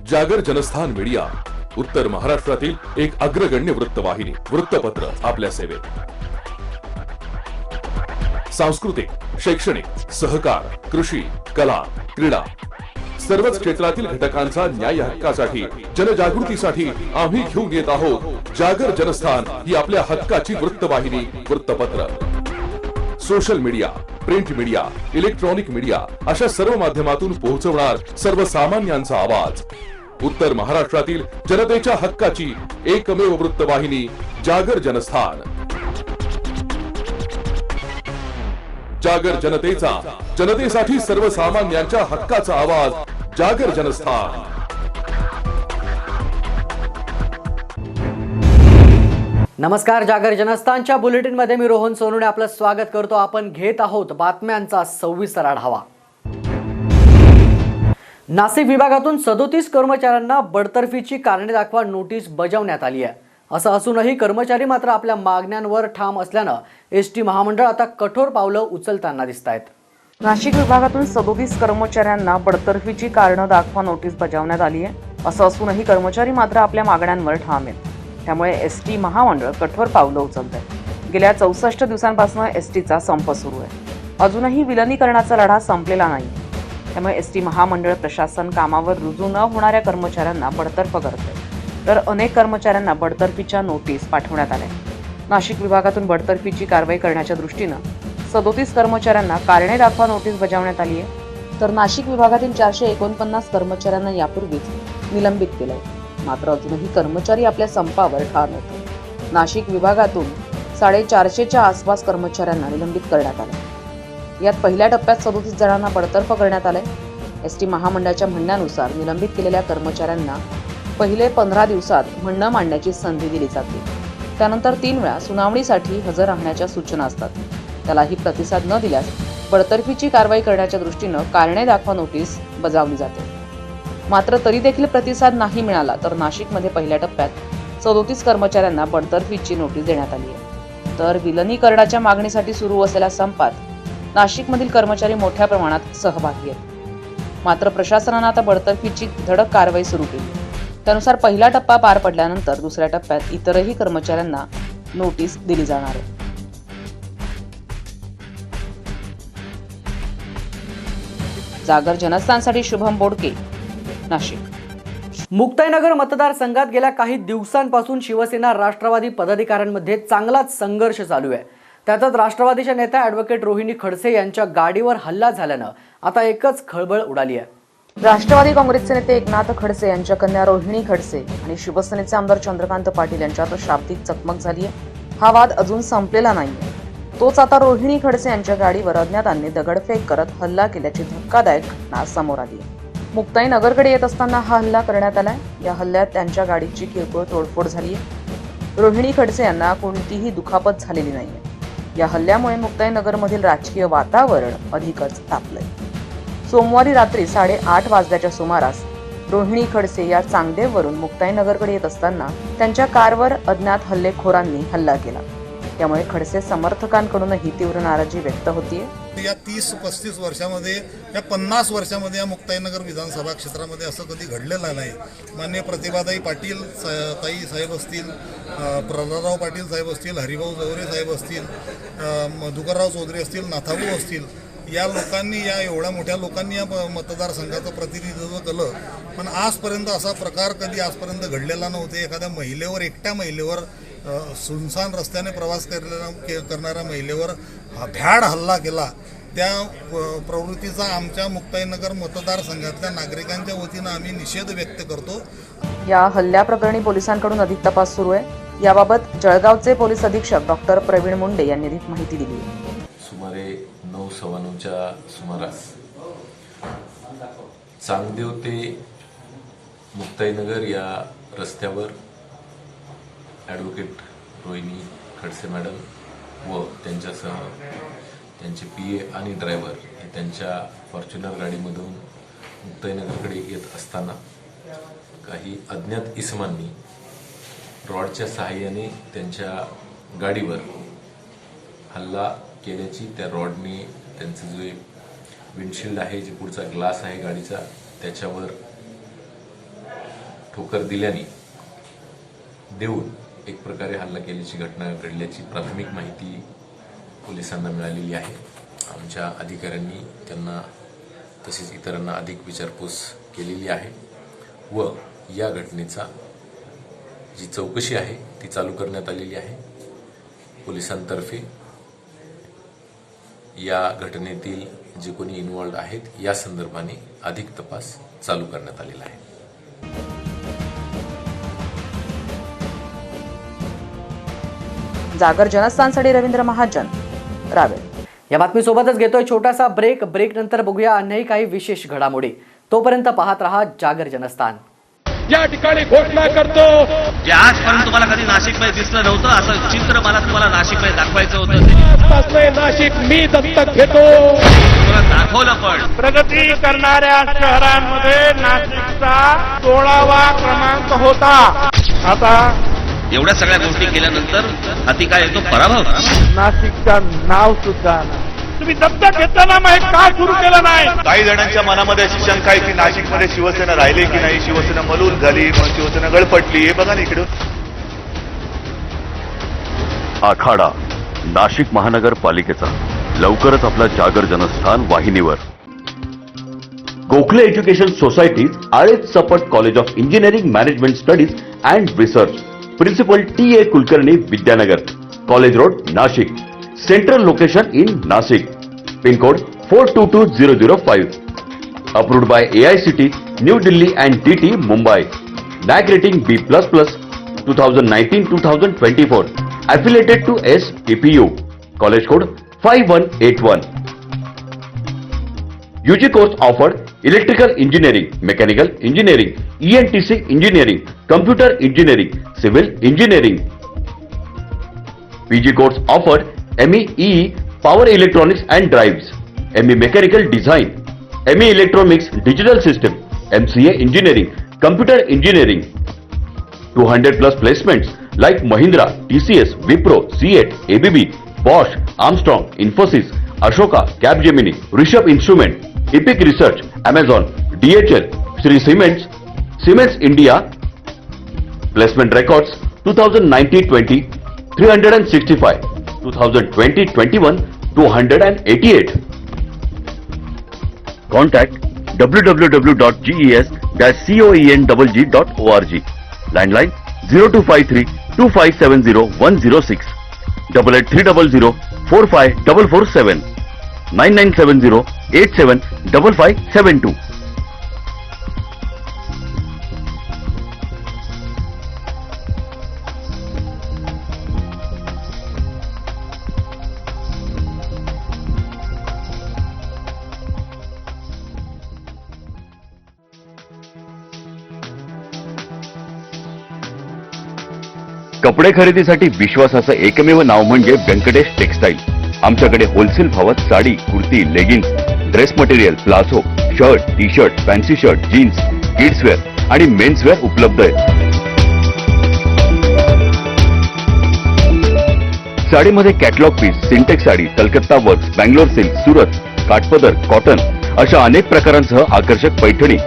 जागर जनस्थान मीडिया, उत्तर महाराष्ट्रातील एक अग्रगण्य वृत्तवाहिनी, वृत्तपत्र आपल्या सेवेत। सांस्कृतिक, शैक्षणिक, सहकार, कृषी, कला, क्रीडा सर्वच क्षेत्रातील घटकांचा न्याय हक्कासाठी, जनजागृतीसाठी आम्ही घेऊन येत आहोत जागर जनस्थान ही आपल्या हक्काची वृत्तवाहिनी, वृत्तपत्र। Social media, print media, electronic media अशा सर्व माध्यमातून पोहोचवणार सर्वसामान्यांचा आवाज। उत्तर महाराष्ट्रातील जनतेच्या हक्काची एकमेव वृत्तवाहिनी जागर जनस्थान। जागर जनतेचा, जनतेसाठी सर्वसामान्यांच्या हक्काचा आवाज, जागर जनस्थान। नमस्कार, जागर जनस्थानच्या बुलेटिन मध्ये मी रोहन सोनवणे आपलं स्वागत करतो। आपण घेत आहोत बातम्यांचा सविस्तर आढावा। नाशिक विभागातून 37 कर्मचाऱ्यांना बडतर्फीची कारणे दाखवा नोटीस बजावण्यात आली आहे। असं असूनही कर्मचारी मात्र आपल्या मागण्यांवर ठाम असल्यानं एसटी महामंडळ आता कठोर पावलं उचलताना दिसतायत। नाशिक विभागातून 37 कर्मचाऱ्यांना बडतर्फीची कारणं दाखवा नोटीस बजावण्यात आली आहे। असं असूनही कर्मचारी मात्र आपल्या मागण्यांवर ठाम आहेत। त्यामुळे एसटी महामंडळ कठोर पावलं उचलत आहे। गेल्या 64 दिवसांपासून एसटीचा संप सुरू आहे। अजूनही विलनीकरणाचा लढा संपलेला नाही। त्यामुळे एसटी महामंडळ प्रशासन कामावर रुजू न होणाऱ्या कर्मचाऱ्यांना बडतर्फ करते, तर अनेक कर्मचाऱ्यांना बडतर्फीच्या नोटीस पाठवण्यात आल्या। नाशिक विभागातून बडतर्फीची कारवाई करण्याच्या दृष्टीनं 37 कर्मचाऱ्यांना कारणे दाखवा नोटीस बजावण्यात आली आहे, तर नाशिक विभागातील 449 कर्मचाऱ्यांना यापूर्वीच निलंबित केलं आहे। मात्र अजूनही कर्मचारी आपल्या संपावर ठाम आहेत। नाशिक विभागातून 450च्या आसपास कर्मचाऱ्यांना निलंबित करण्यात आलं। यात पहिल्या टप्प्यात 37 जणांना बडतर्फ करण्यात आले। एसटी महामंडळाच्या म्हणण्यानुसार निलंबित केलेल्या कर्मचाऱ्यांना पहिले 15 दिवसात म्हणणं मांडण्याची संधी दिली जाते। त्यानंतर 3 वेळा सुनावणीसाठी हजर राहण्याच्या सूचना असतात। त्यालाही प्रतिसाद न दिल्यास बडतर्फीची कारवाई करण्याच्या दृष्टीनं कारणे दाखवा नोटीस बजावली जाते। मात्र तरी देखील प्रतिसाद नाही मिळाला तर नाशिकमध्ये पहिल्या टप्प्यात 37 कर्मचाऱ्यांना बडतर्फीची नोटीस देण्यात आली आहे। तर विलनीकरणाच्या मागणीसाठी सुरू असलेल्या संपात नाशिकमधील कर्मचारी मोठ्या प्रमाणात सहभागी आहेत। मात्र प्रशासनानं आता बडतर्फीची धडक कारवाई सुरू केली। त्यानुसार पहिला टप्पा पार पडल्यानंतर दुसऱ्या टप्प्यात इतरही कर्मचाऱ्यांना नोटीस दिली जाणार आहे। जागर जनस्थानसाठी शुभम बोडके, नाशिक। मुक्ताईनगर मतदारसंघात गेल्या काही दिवसांपासून शिवसेना राष्ट्रवादी पदाधिकाऱ्यांमध्ये चांगलाच संघर्ष चालू आहे। त्यातच राष्ट्रवादीच्या नेत्या ॲडव्होकेट रोहिणी खडसे यांच्या गाडीवर हल्ला झाल्यानं आता एकच खळबळ उडाली आहे। राष्ट्रवादी काँग्रेसचे नेते एकनाथ खडसे यांच्या कन्या रोहिणी खडसे आणि शिवसेनेचे आमदार चंद्रकांत पाटील यांच्यात शाब्दिक चकमक झाली आहे। हा वाद अजून संपलेला नाहीये। तोच आता रोहिणी खडसे यांच्या गाडीवर अज्ञातांनी दगडफेक करत हल्ला केल्याची धक्कादायक घटना समोर आली आहे। मुक्ताई नगरकडे येत असताना हा हल्ला करण्यात आलाय। या हल्ल्यात त्यांच्या गाडीची किरकोळ तोडफोड झाली आहे। रोहिणी खडसे यांना कोणतीही दुखापत झालेली नाहीये। या हल्ल्यामुळे मुक्ताई नगरमधील राजकीय वातावरण अधिकच तापलंय। सोमवारी रात्री 8:30 वाजल्याच्या सुमारास रोहिणी खडसे या चांगदेववरून मुक्ताई नगरकडे येत असताना त्यांच्या कारवर अज्ञात हल्लेखोरांनी हल्ला केला। त्यामुळे खडसे समर्थकांकडूनही तीव्र नाराजी व्यक्त होतीये। या 30-35 वर्षामध्ये, या 50 वर्षामध्ये या मुक्ताईनगर विधानसभा क्षेत्रामध्ये असं कधी घडलेलं नाही। माननीय प्रतिभाताई पाटील ताई साहेब असतील, प्रल्हादराव पाटील साहेब असतील, हरिभाऊ जवरे साहेब असतील, मधुकरराव चौधरी असतील, नाथाभाऊ असतील, या लोकांनी, या एवढ्या मोठ्या लोकांनी या मतदारसंघाचं प्रतिनिधित्व केलं। पण आजपर्यंत असा प्रकार कधी आजपर्यंत घडलेला नव्हता। एखाद्या महिलेवर, एकट्या महिलेवर, सुनसान रस्त्याने प्रवास करणाऱ्या महिलेवर भ्याड हल्ला केला। त्या प्रवृत्तीचा आमच्या मुक्ताईनगर मतदारसंघातल्या नागरिकांच्या वतीनं आम्ही निषेध व्यक्त करतो। या हल्ल्याप्रकरणी पोलिसांकडून अधिक तपास सुरू आहे। याबाबत जळगावचे पोलीस अधीक्षक डॉक्टर प्रवीण मुंडे यांनी अधिक माहिती दिली आहे। सुमारे 9:15च्या सुमारास चांगदेव ते मुक्ताईनगर या रस्त्यावर ॲडव्होकेट रोहिणी खडसे मॅडम व त्यांच्यासह त्यांचे PA आणि ड्रायव्हर हे त्यांच्या फॉर्च्युनर गाडीमधून मुक्ताईनगरकडे येत असताना काही अज्ञात इसमांनी रॉडच्या सहाय्याने त्यांच्या गाडीवर हल्ला केल्याची, त्या रॉडने त्यांचं जो विंडशील्ड आहे, जे पुढचा ग्लास आहे गाडीचा, त्याच्यावर ठोकर देऊन एक प्रकारे हल्ला केल्याची घटना घडल्याची प्राथमिक माहिती पोलिसांना मिळालेली आहे. आमच्या अधिकाऱ्यांनी त्यांना तसेच इतरांना अधिक विचारपूस केलेली आहे व या घटनेचा जी चौकशी आहे ती चालू करण्यात आलेली आहे. पोलिसांतर्फे या घटनेतील जे कोणी इन्व्हॉल्ड आहेत या संदर्भाने अधिक तपास चालू करण्यात आलेला आहे. जागर जनस्थानसाठी रवींद्र महाजन, रावेर. या बातमीसोबतच घेतोय छोटासा ब्रेक नंतर बघूया अन्यही काही विशेष घडामोडी. तोपर्यंत पाहत रहा जागर जनस्थान. या ठिकाणी घोषणा करतो जे आजपर्यंत तुम्हाला कधी नाशिकमध्ये दिसलं नव्हतं असं चित्र मला तुम्हाला नाशिकमध्ये दाखवायचं होतं. नाशिक मी दत्तक घेतो. तुम्हाला दाखवलं पण प्रगती करणाऱ्या शहरांमध्ये नाशिकचा 16वा क्रमांक होता. आता एवढ्या सगळ्या गोष्टी केल्यानंतर हाती काय येतो पराभव. नाशिकचं नाव सुद्धा तुम्ही दत्तक घेताना मग का सुरू केलं नाही. काही जणांच्या मनामध्ये अशी शंका आहे की नाशिकमध्ये शिवसेना राहिली की नाही, शिवसेना मलूल झाली, मग शिवसेना गळपटली. हे बघा ना इकडं. आखाडा नाशिक महानगरपालिकेचा लवकरच आपला जागर जनस्थान वाहिनीवर. गोखले एज्युकेशन सोसायटी, आळेत Sapat college of engineering management studies and research, principal TA Kulkarni Vidyanagar, college road Nashik. Central location in Nashik. Pin code 422005. Approved by AICT, New Delhi and DT, Mumbai. NAC rating B++, 2019-2024. Affiliated to SPPU. College code 5181. UG course offered: Electrical Engineering, Mechanical Engineering, ENTC Engineering, Computer Engineering, Civil Engineering. PG course offered: ME EE, Power Electronics and Drives, ME Mechanical Design, ME Electronics Digital System, MCA Engineering, Computer Engineering. 200 plus placements like Mahindra, TCS, Wipro, CEAT, ABB, Bosch, Armstrong, Infosys, Ashoka, Capgemini, Rishabh Instrument, Epic Research, Amazon, DHL, Sri Siemens, Siemens India. Placement records 2019-20, 365. 2020-21, 288. Contact www.ges-coengg.org. Landline 0253 2570 106, 88300 45447, 9970 875572. कपडे खरेदीसाठी विश्वासाचं एकमेव नाव म्हणजे Venkatesh textile. आमच्याकडे wholesale भावात sari, kurti, leggings, dress material, palazzo, shirt, T shirt, fancy shirt, jeans, kidswear आणि menswear उपलब्ध आहे. साडीमध्ये catalogue piece, Sintex sari, Calcutta work, Bangalore silk, Surat, Kathpadar, cotton अशा अनेक प्रकारांसह आकर्षक पैठणी.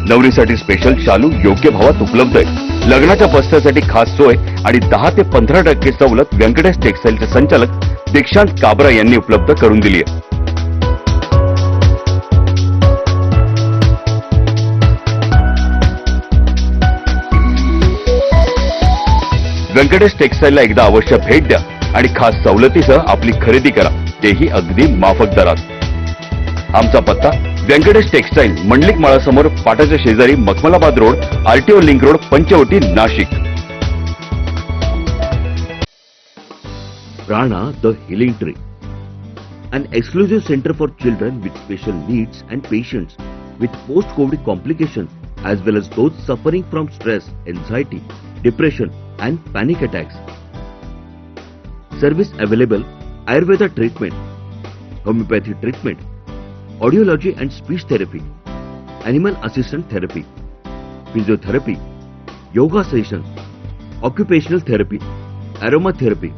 नवरीसाठी स्पेशल शालू योग्य भावात उपलब्ध आहे. लग्नाच्या बस्त्यासाठी खास सोय आणि 10 ते 15% सवलत व्यंकटेश टेक्सटाईलचे संचालक दीक्षांत काबरा यांनी उपलब्ध करून दिली आहे. व्यंकटेश टेक्सटाईलला एकदा अवश्य भेट द्या आणि खास सवलतीसह आपली खरेदी करा, तेही अगदी माफक दरात. आमचा पत्ता: व्यंकटेश टेक्सटाईल, मंडलिक माळासमोर, पाटाच्या शेजारी, Makhmalabad road, RTO link road, Panchavati, Nashik. Prana, the Healing Tree, an exclusive center for children with special needs and patients with post-COVID complications, as well as those suffering from stress, anxiety, depression, and panic attacks. Service available: Ayurveda treatment, homeopathy treatment, audiology and speech therapy, animal assistant therapy, physiotherapy, yoga sessions, occupational therapy, aromatherapy.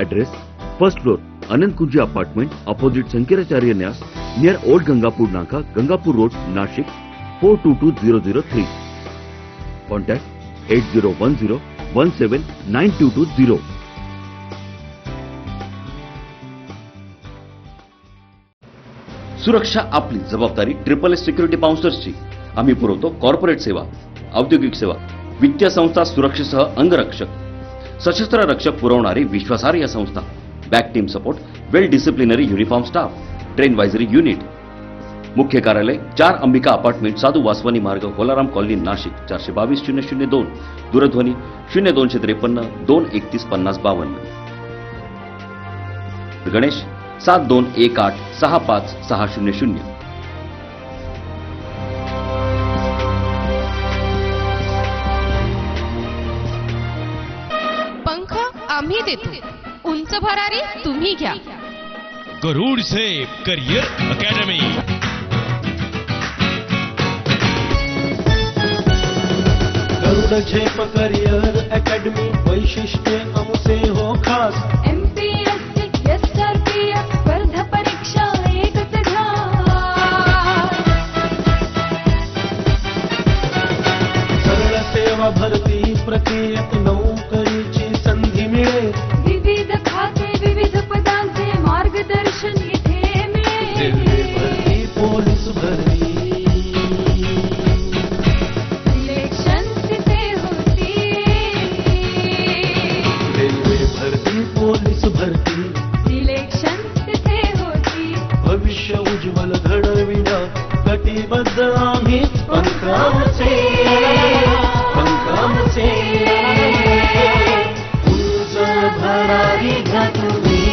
Address: first floor, अनंत कुंजी apartment opposite Shankaracharya न्यास near old Gangapur नाका, Gangapur road, Nashik 422003. Contact 8010179220. सुरक्षा आपली जबाबदारी SSS security बाउन्सर्सची. आम्ही पुरवतो corporate सेवा, औद्योगिक सेवा, वित्तीय संस्था, सुरक्षेसह अंगरक्षक, सशस्त्र रक्षक पुरवणारी विश्वासार्ह संस्था, back team support, well disciplinary uniform staff, train वायझरी युनिट. मुख्य कार्यालय 4 अंबिका अपार्टमेंट, साधू वासवानी मार्ग, होलाराम कॉलनी, नाशिक 422-002. दूरध्वनी 0253 231 5052. गणेश 7218 65600. पंख आम्ही देतो, उंच भरारी तुम्ही घ्या. गरुड से करियर अकॅडमी. गरुड झेप करियर अकॅडमी, वैशिष्ट्य आमचे हो खास. MPSC, SRPF स्पर्धा परीक्षा एकच घ्या. सरळ सेवा भरती प्रक्रियेत नोकरीची संधी मिळेल. विविध खाते, विविध पदांचे मार्गदर्शन इथे रेल्वे मिळेल. भरती, पोलीस भरती, सिलेक्शन तिथे होती. रेल्वे भरती, पोलीस भरती, सिलेक्शन तिथे होती. भविष्य उज्ज्वल घडविणं कटिबद्ध आम्ही पंखाचे. उंच भरारी घ्या तुम्ही,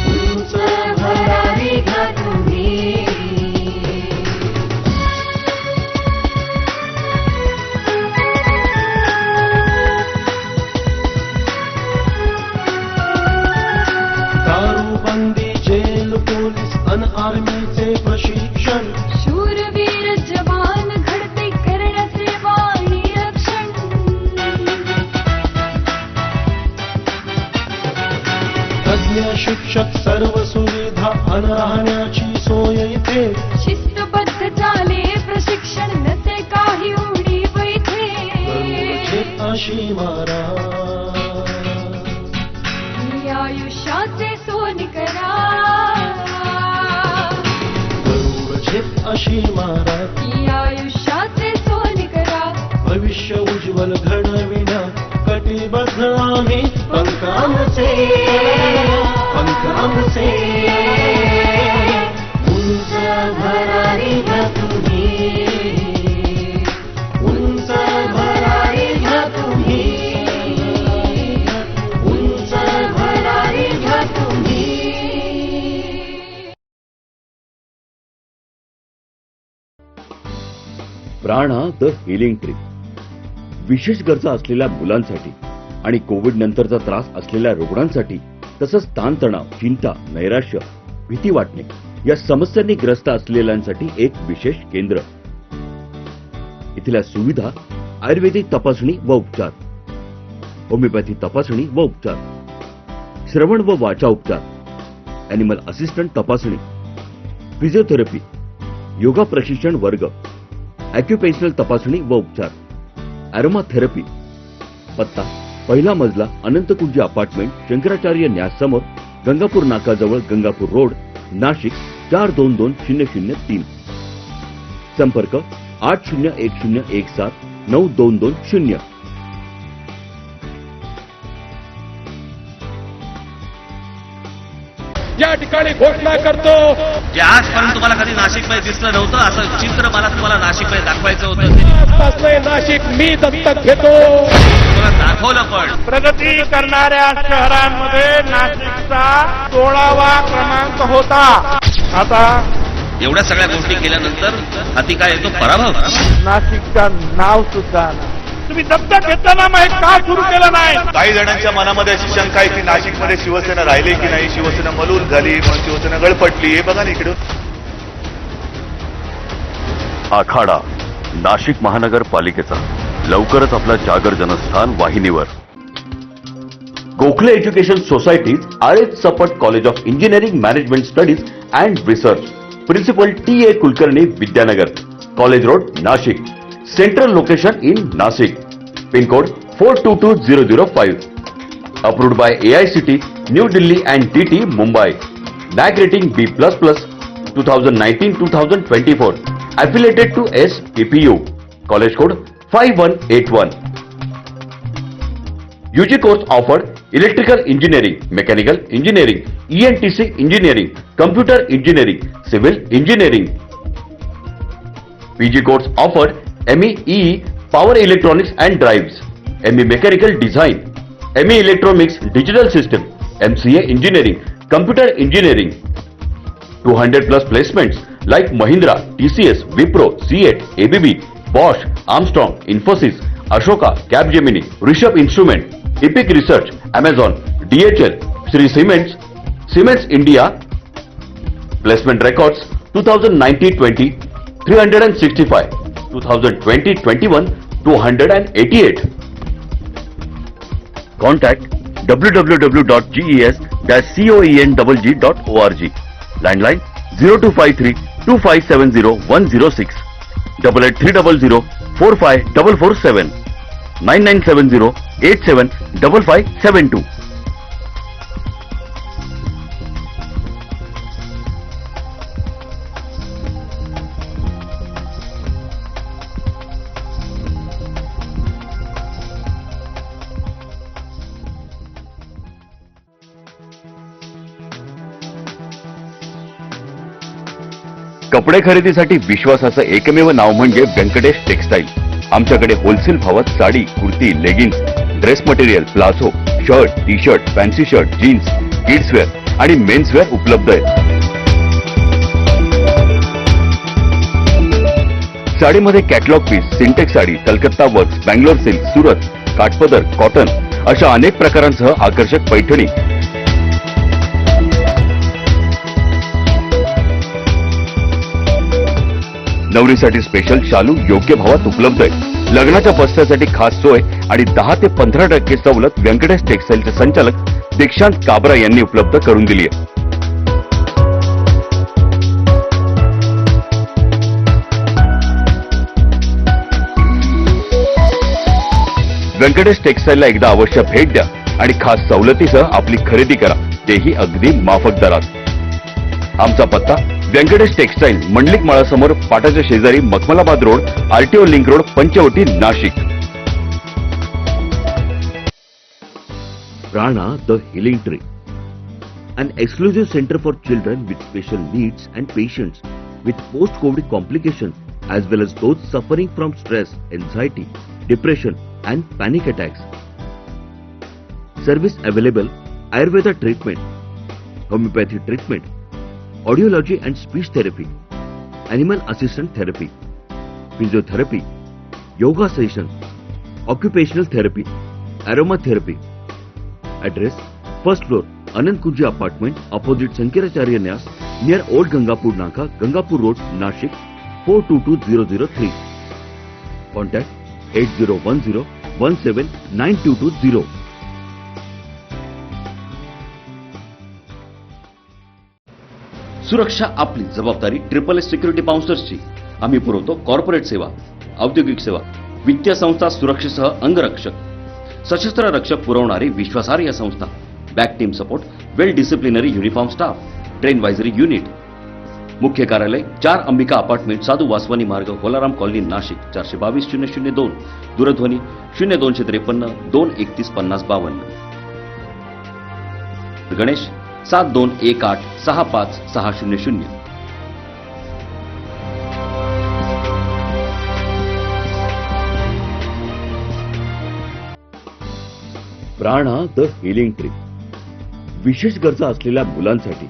उंच भरारी घ्या तुम्ही. दारूबंदी, जेल, पोलीस अन आर्मीचे प्रशिक्षण. शूरवीर जवान घडते करण्याचे वाणी रक्षण. तज्ञ शिक्षक, सर्व सुविधा अन राहण्याची सोय इथे. शिस्तबद्ध झाले प्रशिक्षण, नसे काही उणीव इथे. गरुडचे अशी मारा, ही आयुष्याचे सोन करा. गरुडचे अशी मारा, ही आयुष्याचे सोन करा. भविष्य उज्ज्वल घडविणं कटिबद्ध आम्ही पंखाचे. उंच भरारी घ्या तुम्ही, उंच भरारी घ्या तुम्ही, उंच भरारी घ्या तुम्ही. प्राणा द हिलिंग ट्री. विशेष गरजा असलेल्या मुलांसाठी आणि कोविड नंतरचा त्रास असलेल्या रुग्णांसाठी, तसंच ताणतणाव, चिंता, नैराश्य, भीती वाटणे या समस्यांनी ग्रस्त असलेल्यांसाठी एक विशेष केंद्र. इथल्या सुविधा आयुर्वेदिक तपासणी व उपचार, होमिओपॅथी तपासणी व उपचार, श्रवण व वाचा उपचार, अॅनिमल असिस्टंट तपासणी, फिजिओथेरपी, योगा प्रशिक्षण वर्ग, ॲक्युपेन्शनल तपासणी व उपचार, अरोमा थेरपी. पत्ता 1 मजला, अनंत कुंजी अपार्टमेंट, शंकराचार्य न्यास समोर, गंगापूर नाकाजवळ, गंगापूर रोड, नाशिक 422003. संपर्क 8010179220. या ठिकाणी घोषणा करतो, जे आजपर्यंत तुम्हाला कधी नाशिकमध्ये दिसलं नव्हतं, असं चित्र मला तुम्हाला नाशिकमध्ये दाखवायचं होतं. आजपासून नाशिक मी दत्तक घेतो. तुम्हाला दाखवलं पण. प्रगती करणाऱ्या शहरांमध्ये नाशिकचा 16वा क्रमांक होता. आता एवढ्या सगळ्या गोष्टी केल्यानंतर हाती काय येतो? पराभव. नाशिकचं नाव सुद्धा तुम्ही दत्तक घेताना मग का सुरू केलं नाही? काही जणांच्या मनामध्ये अशी शंका आहे की नाशिकमध्ये शिवसेना राहिली की नाही, शिवसेना मलूल झाली, मग शिवसेना गळफटली. हे बघा ना इकडं. आखाडा नाशिक महानगरपालिकेचा लवकरच आपला जागर जनस्थान वाहिनीवर. गोखले एज्युकेशन सोसायटीज, आळेत Sapat college of engineering management studies and research, principal TA Kulkarni Vidyanagar, college road Nashik, central location in Nashik, pin code 422005, approved by AICT, New Delhi and DT, Mumbai, NAC rating B++, 2019-2024, affiliated to SPPU, college code 5181. UG course offered electrical engineering, mechanical engineering, ENTC engineering, computer engineering, civil engineering. PG course offered ME EE, power electronics and drives, ME mechanical design, ME electronics digital system, MCA engineering, computer engineering. 200 plus placements like Mahindra, TCS, Wipro, CEAT, ABB, Bosch, Armstrong, Infosys, Ashoka, Capgemini, Rishabh Instrument, Epic Research, Amazon, DHL, Sri Siemens, Siemens India. Placement records 2019-20, 365, 2020-21, 288. Contact www.ges-coenggg.org. Landline 0253 2570 106, 8830 45447, 9970 875572. कपडे खरेदीसाठी विश्वासाचं एकमेव नाव म्हणजे Venkatesh textile. आमच्याकडे wholesale भावात sari, kurti, leggings, dress material, palazzo, shirt, T shirt, fancy shirt, jeans, kidswear आणि menswear उपलब्ध आहेत. साडीमध्ये catalogue piece, Sintex sari, Calcutta works, Bangalore silk, Surat, Kathpadar, cotton अशा अनेक प्रकारांसह आकर्षक पैठणी. नवरीसाठी स्पेशल शालू योग्य भावात उपलब्ध आहे. लग्नाच्या बस्त्यासाठी खास सोय आणि 10 ते 15% सवलत व्यंकटेश टेक्सटाईलचे संचालक दीक्षांत काबरा यांनी उपलब्ध करून दिली आहे. व्यंकटेश टेक्सटाईलला एकदा अवश्य भेट द्या आणि खास सवलतीसह आपली खरेदी करा, तेही अगदी माफक दरात. आमचा पत्ता व्यंकटेश टेक्सटाईल, मंडलिक माळासमोर, पाटाच्या शेजारी, Makhmalabad road, RTO link road, Panchavati, Nashik. Prana, the Healing Tree, an exclusive center for children with special needs and patients with post-COVID complications, as well as those suffering from stress, anxiety, depression, and panic attacks. Service available: Ayurveda treatment, homeopathy treatment, audiology and speech therapy, animal assistant therapy, physiotherapy, yoga session, occupational therapy, aromatherapy. Address: first floor, Anand Kunji apartment, opposite Sankaracharya Nyas, near Old Gangapur Naka, Gangapur Road, Nashik, 422003. Contact 8010179220. सुरक्षा आपली जबाबदारी. SSS security बाउन्सर्सची. आम्ही पुरवतो corporate सेवा, औद्योगिक सेवा, वित्तीय संस्था, सुरक्षेसह अंगरक्षक, सशस्त्र रक्षक पुरवणारी विश्वासार्ह संस्था. Back team support, well disciplinary uniform staff, train वायझरी युनिट. मुख्य कार्यालय 4 अंबिका अपार्टमेंट, साधू वासवानी मार्ग, होलाराम कॉलनी, नाशिक. 422-002. दूरध्वनी 0253 231 5052. गणेश 7218 65600. प्राणा द हिलिंग ट्री. विशेष गरजा असलेल्या मुलांसाठी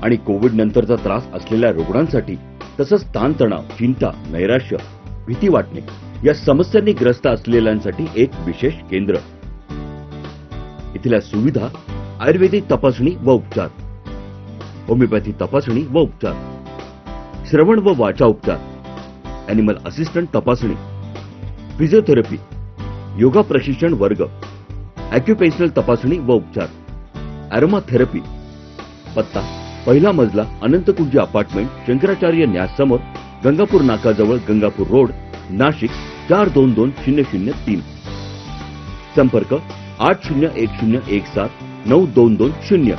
आणि कोविड नंतरचा त्रास असलेल्या रुग्णांसाठी, तसंच ताणतणाव, चिंता, नैराश्य, भीती वाटणे या समस्यांनी ग्रस्त असलेल्यांसाठी एक विशेष केंद्र. इथल्या सुविधा: आयुर्वेदिक तपासणी व उपचार, होमिओपॅथी तपासणी व उपचार, श्रवण व वाचा उपचार, अॅनिमल असिस्टंट तपासणी, फिजिओथेरपी, योगा प्रशिक्षण वर्ग, ॲक्युपेशनल तपासणी व उपचार, ॲरोमा थेरपी. पत्ता पहिला मजला अनंतकुंज अपार्टमेंट, शंकराचार्य न्यास समोर, गंगापूर नाकाजवळ, गंगापूर रोड, नाशिक 422003. संपर्क 8010179220.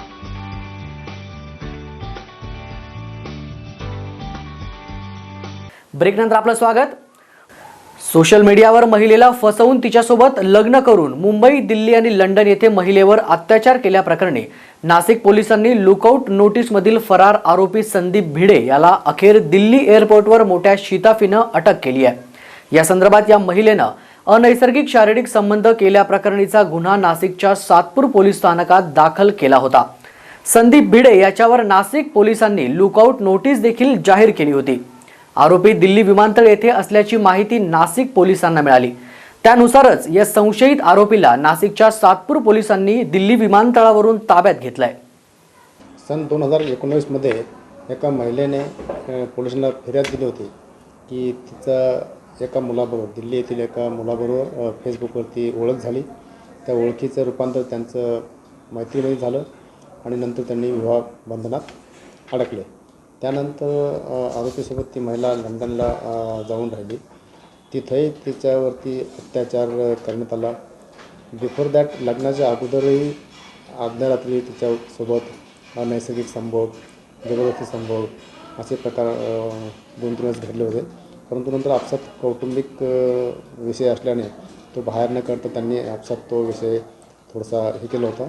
ब्रेक नंतर आपलं स्वागत. सोशल मीडियावर महिलेला फसवून तिच्यासोबत लग्न करून मुंबई, दिल्ली आणि लंडन येथे महिलेवर अत्याचार केल्याप्रकरणी नाशिक पोलिसांनी लुकआउट नोटीसमधील फरार आरोपी संदीप भिडे याला अखेर दिल्ली एअरपोर्टवर मोठ्या शिताफीनं अटक केली आहे. या संदर्भात या महिलेनं अनैसर्गिक शारीरिक संबंध केल्याप्रकरणीचा गुन्हा नाशिकच्या सातपूर पोलीस स्थानकात दाखल केला होता. संदीप भिडे याच्यावर नाशिक पोलिसांनी लुकआउट नोटीस देखील जाहीर केली होती. आरोपी दिल्ली विमानतळ येथे असल्याची माहिती नाशिक पोलिसांना मिळाली. त्यानुसारच या संशयित आरोपीला नाशिकच्या सातपूर पोलिसांनी दिल्ली विमानतळावरून ताब्यात घेतलाय. सन 2019 एका महिलेने पोलिसांना फिर्याद दिली होती की तिचा एका मुलाबरोबर, दिल्ली येथील एका मुलाबरोबर फेसबुकवरती ओळख झाली. त्या ओळखीचं रूपांतर त्यांचं मैत्रीमध्ये झालं आणि नंतर त्यांनी विवाह बंधनात अडकले. त्यानंतर आरोपीसोबत ती महिला लंडनला जाऊन राहिली. तिथंही तिच्यावरती अत्याचार करण्यात आला. बिफोर दॅट लग्नाच्या अगोदरही आदल्या रात्री तिच्यासोबत अनैसर्गिक संभोग, जबरदस्ती संभोग असे प्रकार 2-3 वेळेस घडले होते. परंतु नंतर आपसात कौटुंबिक विषय असल्याने तो बाहेर न करता त्यांनी आपसात तो विषय थोडासा हे केला होता.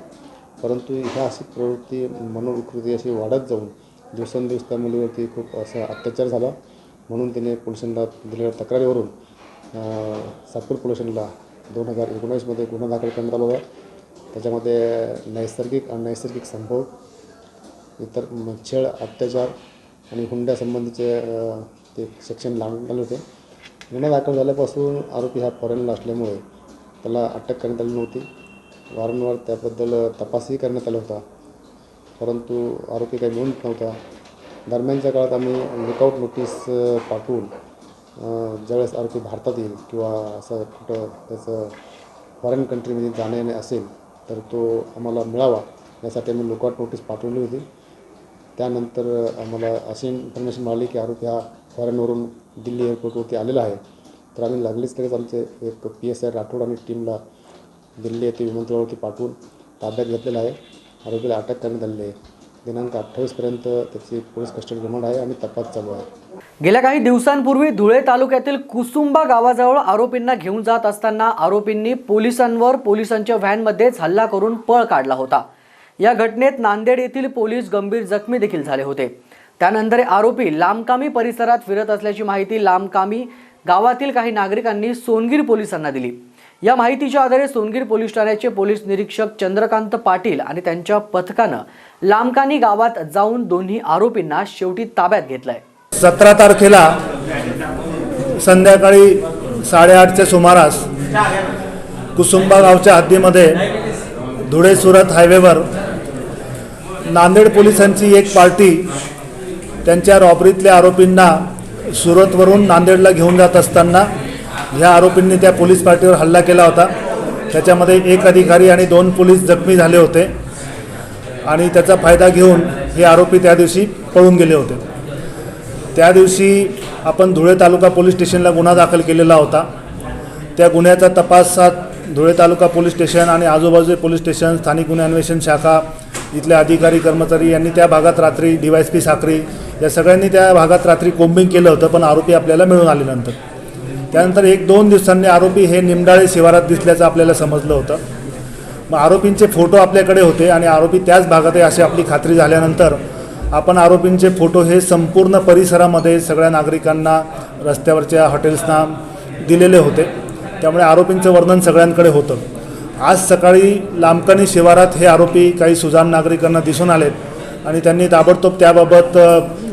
परंतु ह्या अशी प्रवृत्ती, मनोविकृती अशी वाढत जाऊन दिवसेंदिवस त्या मुलीवरती खूप असा अत्याचार झाला. म्हणून तिने पोलिसांना दिलेल्या तक्रारीवरून सातपूर पोलिसांना 2019 गुन्हा दाखल करण्यात आला होता. त्याच्यामध्ये नैसर्गिक अनैसर्गिक संभोग, इतर छळ, अत्याचार आणि हुंड्यासंबंधीचे ते सेक्शन लावण्यात आले होते. गुन्हा दाखल झाल्यापासून आरोपी हा फॉरेनला असल्यामुळे त्याला अटक करण्यात आली नव्हती. वारंवार त्याबद्दल तपासही करण्यात आला होता, परंतु आरोपी काही मिळून नव्हता. दरम्यानच्या काळात आम्ही लुकआउट नोटीस पाठवून ज्यावेळेस आरोपी भारतात येईल किंवा असं कुठं त्याचं फॉरेन कंट्रीमध्ये जाणे येणे असेल तर तो आम्हाला मिळावा यासाठी आम्ही लुकआउट नोटीस पाठवली होती. त्यानंतर आम्हाला अशी इन्फॉर्मेशन मिळाली की आरोपी हा फॉरेनवरून दिल्ली एअरपोर्टवरती आलेला आहे. तर आम्ही लगेच आमचे एक PSI राठोड आणि टीमला दिल्ली येथे विमानतळावरती पाठवून ताब्यात घेतलेला आहे. आरोपीला अटक करण्यात आलेली आहे. दिनांक 28पर्यंत त्याची पोलीस कस्टडी रिमांड आहे आणि तपास चालू आहे. गेल्या काही दिवसांपूर्वी धुळे तालुक्यातील कुसुंबा गावाजवळ आरोपींना घेऊन जात असताना आरोपींनी पोलिसांवर पोलिसांच्या व्हॅनमध्येच हल्ला करून पळ काढला होता. या घटनेत नांदेड येथील पोलीस गंभीर जखमी देखील झाले होते. त्यानंतर आरोपी लामकामी परिसरात फिरत असल्याची माहिती लामकामी गावातील काही नागरिकांनी सोनगीर पोलिसांना दिली. या माहितीच्या आधारे सोनगीर पोलीस ठाण्याचे पोलीस निरीक्षक चंद्रकांत पाटील आणि त्यांच्या पथकानं लामकानी गावात जाऊन दोन्ही आरोपींना शेवटी ताब्यात घेतलाय. 17 तारखेला संध्याकाळी 8:30च्या सुमारास कुसुंबा गावच्या हद्दीमध्ये धुळे सुरत हायवेवर नांदेड पोलिसांची एक पार्टी त्यांच्या रॉबरीतल्या आरोपींना सुरतवरून नांदेडला घेऊन जात असताना ह्या आरोपींनी त्या पोलीस पार्टीवर हल्ला केला होता. त्याच्यामध्ये एक अधिकारी आणि 2 पोलीस जखमी झाले होते आणि त्याचा फायदा घेऊन हे आरोपी त्या दिवशी पळून गेले होते. त्या दिवशी आपण धुळे तालुका पोलीस स्टेशनला गुन्हा दाखल केलेला होता. त्या गुन्ह्याचा तपासात धुळे तालुका पोलीस स्टेशन आणि आजूबाजूचे पोलीस स्टेशन, स्थानिक गुन्हे अन्वेषण शाखा, इथले अधिकारी कर्मचारी यांनी त्या भागात रात्री DYSP साखरी या सगळ्यांनी त्या भागात रात्री कोम्बिंग केलं होतं, पण आरोपी आपल्याला मिळून आल्यानंतर त्यानंतर 1-2 दिवसांनी आरोपी हे निमडाळे शिवारात दिसल्याचं आपल्याला समजलं होतं. मग आरोपींचे फोटो आपल्याकडे होते आणि आरोपी त्याच भागात आहे अशी आपली खात्री झाल्यानंतर आपण आरोपींचे फोटो हे संपूर्ण परिसरामध्ये सगळ्या नागरिकांना, रस्त्यावरच्या हॉटेल्सना दिलेले होते. त्यामुळे आरोपींचं वर्णन सगळ्यांकडे होतं. आज सकाळी लामकानी शिवारात हे आरोपी काही सुजाण नागरिकांना दिसून आलेत आणि त्यांनी ताबडतोब त्याबाबत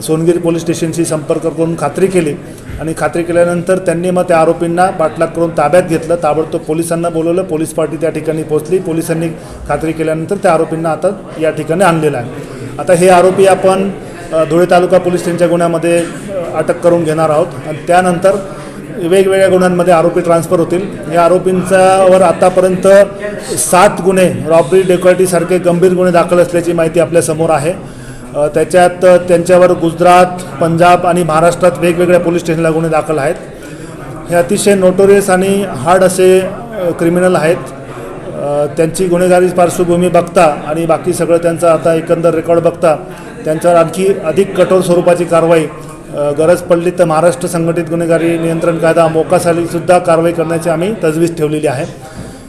सोनगीर पोलीस स्टेशनशी संपर्क करून खात्री केली आणि खात्री केल्यानंतर त्यांनी मग त्या आरोपींना पाठलाग करून ताब्यात घेतलं. ताबडतोब पोलिसांना बोलवलं. पोलीस पार्टी त्या ठिकाणी पोहोचली. पोलिसांनी खात्री केल्यानंतर त्या आरोपींना आता या ठिकाणी आणलेलं आहे. आता हे आरोपी आपण धुळे तालुका पोलीस स्टेशनच्या गुन्ह्यामध्ये अटक करून घेणार आहोत आणि त्यानंतर वेगवेगळ्या गुन्ह्यांमध्ये आरोपी ट्रान्सफर होतील। या आरोपींच्यावर आतापर्यंत 7 गुन्हे रॉबरी डेकॉयटीसारखे गंभीर गुन्हे दाखल असल्याची माहिती आपल्यासमोर आहे। त्याच्यात त्यांच्यावर गुजरात, पंजाब आणि महाराष्ट्रात वेगवेगळ्या पोलीस स्टेशनला गुन्हे दाखल आहेत। हे अतिशय नोटोरियस आणि हार्ड असे क्रिमिनल आहेत। त्यांची गुन्हेगारी पार्श्वभूमी बघता आणि बाकी सगळं त्यांचा आता एकंदर रेकॉर्ड बघता त्यांच्यावर आणखी अधिक कठोर स्वरूपाची कारवाई गरज पडली तर महाराष्ट्र संघटित गुन्हेगारी नियंत्रण कायदा मोकासालीसुद्धा कारवाई करण्याची आम्ही तजवीज ठेवलेली आहे।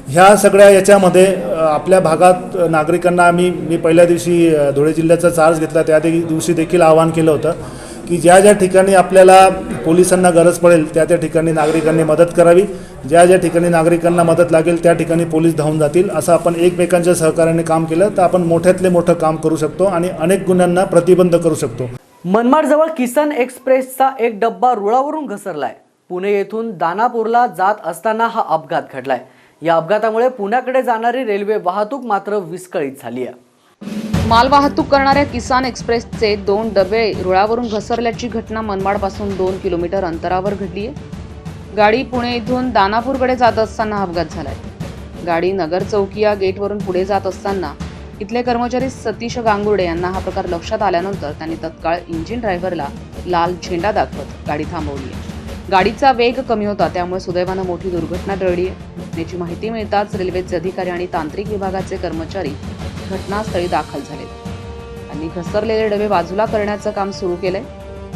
ह्या सगळ्या याच्यामध्ये आपल्या भागात नागरिकांना मी पहिल्या दिवशी धुळे जिल्ह्याचा चार्ज घेतला, त्या दिवशी देखील आवाहन केलं होतं की ज्या ज्या ठिकाणी आपल्याला पोलिसांना गरज पडेल त्या ठिकाणी नागरिकांनी मदत करावी, ज्या ज्या ठिकाणी नागरिकांना मदत लागेल त्या ठिकाणी पोलीस धावून जातील। असं आपण एकमेकांच्या सहकार्याने काम केलं तर आपण मोठ्यातले मोठं काम करू शकतो आणि अनेक गुन्ह्यांना प्रतिबंध करू शकतो। मनमाडजवळ किसन एक्सप्रेसचा एक डब्बा रुळावरून घसरलाय। पुणे येथून दानापूरला जात असताना हा अपघात घडलाय। या अपघातामुळे पुण्याकडे जाणारी रेल्वे वाहतूक मात्र विस्कळीत झाली आहे। माल वाहतूक करणाऱ्या किसान एक्सप्रेसचे 2 डबे रुळावरून घसरल्याची घटना मनमाडपासून 2 किलोमीटर अंतरावर घडली आहे। गाडी पुणे इथून दानापूरकडे जात असताना अपघात झालाय। गाडी नगर चौकिया गेटवरून पुढे जात असताना इथले कर्मचारी सतीश गांगुर्डे यांना हा प्रकार लक्षात आल्यानंतर त्यांनी तत्काळ इंजिन ड्रायव्हरला लाल झेंडा दाखवत गाडी थांबवली आहे। गाडीचा वेग कमी होता, त्यामुळे सुदैवानं मोठी दुर्घटना टळली आहे। याची माहिती मिळताच रेल्वेचे अधिकारी आणि तांत्रिक विभागाचे कर्मचारी घटनास्थळी दाखल झाले। त्यांनी घसरलेले डबे बाजूला करण्याचं काम सुरू केलंय।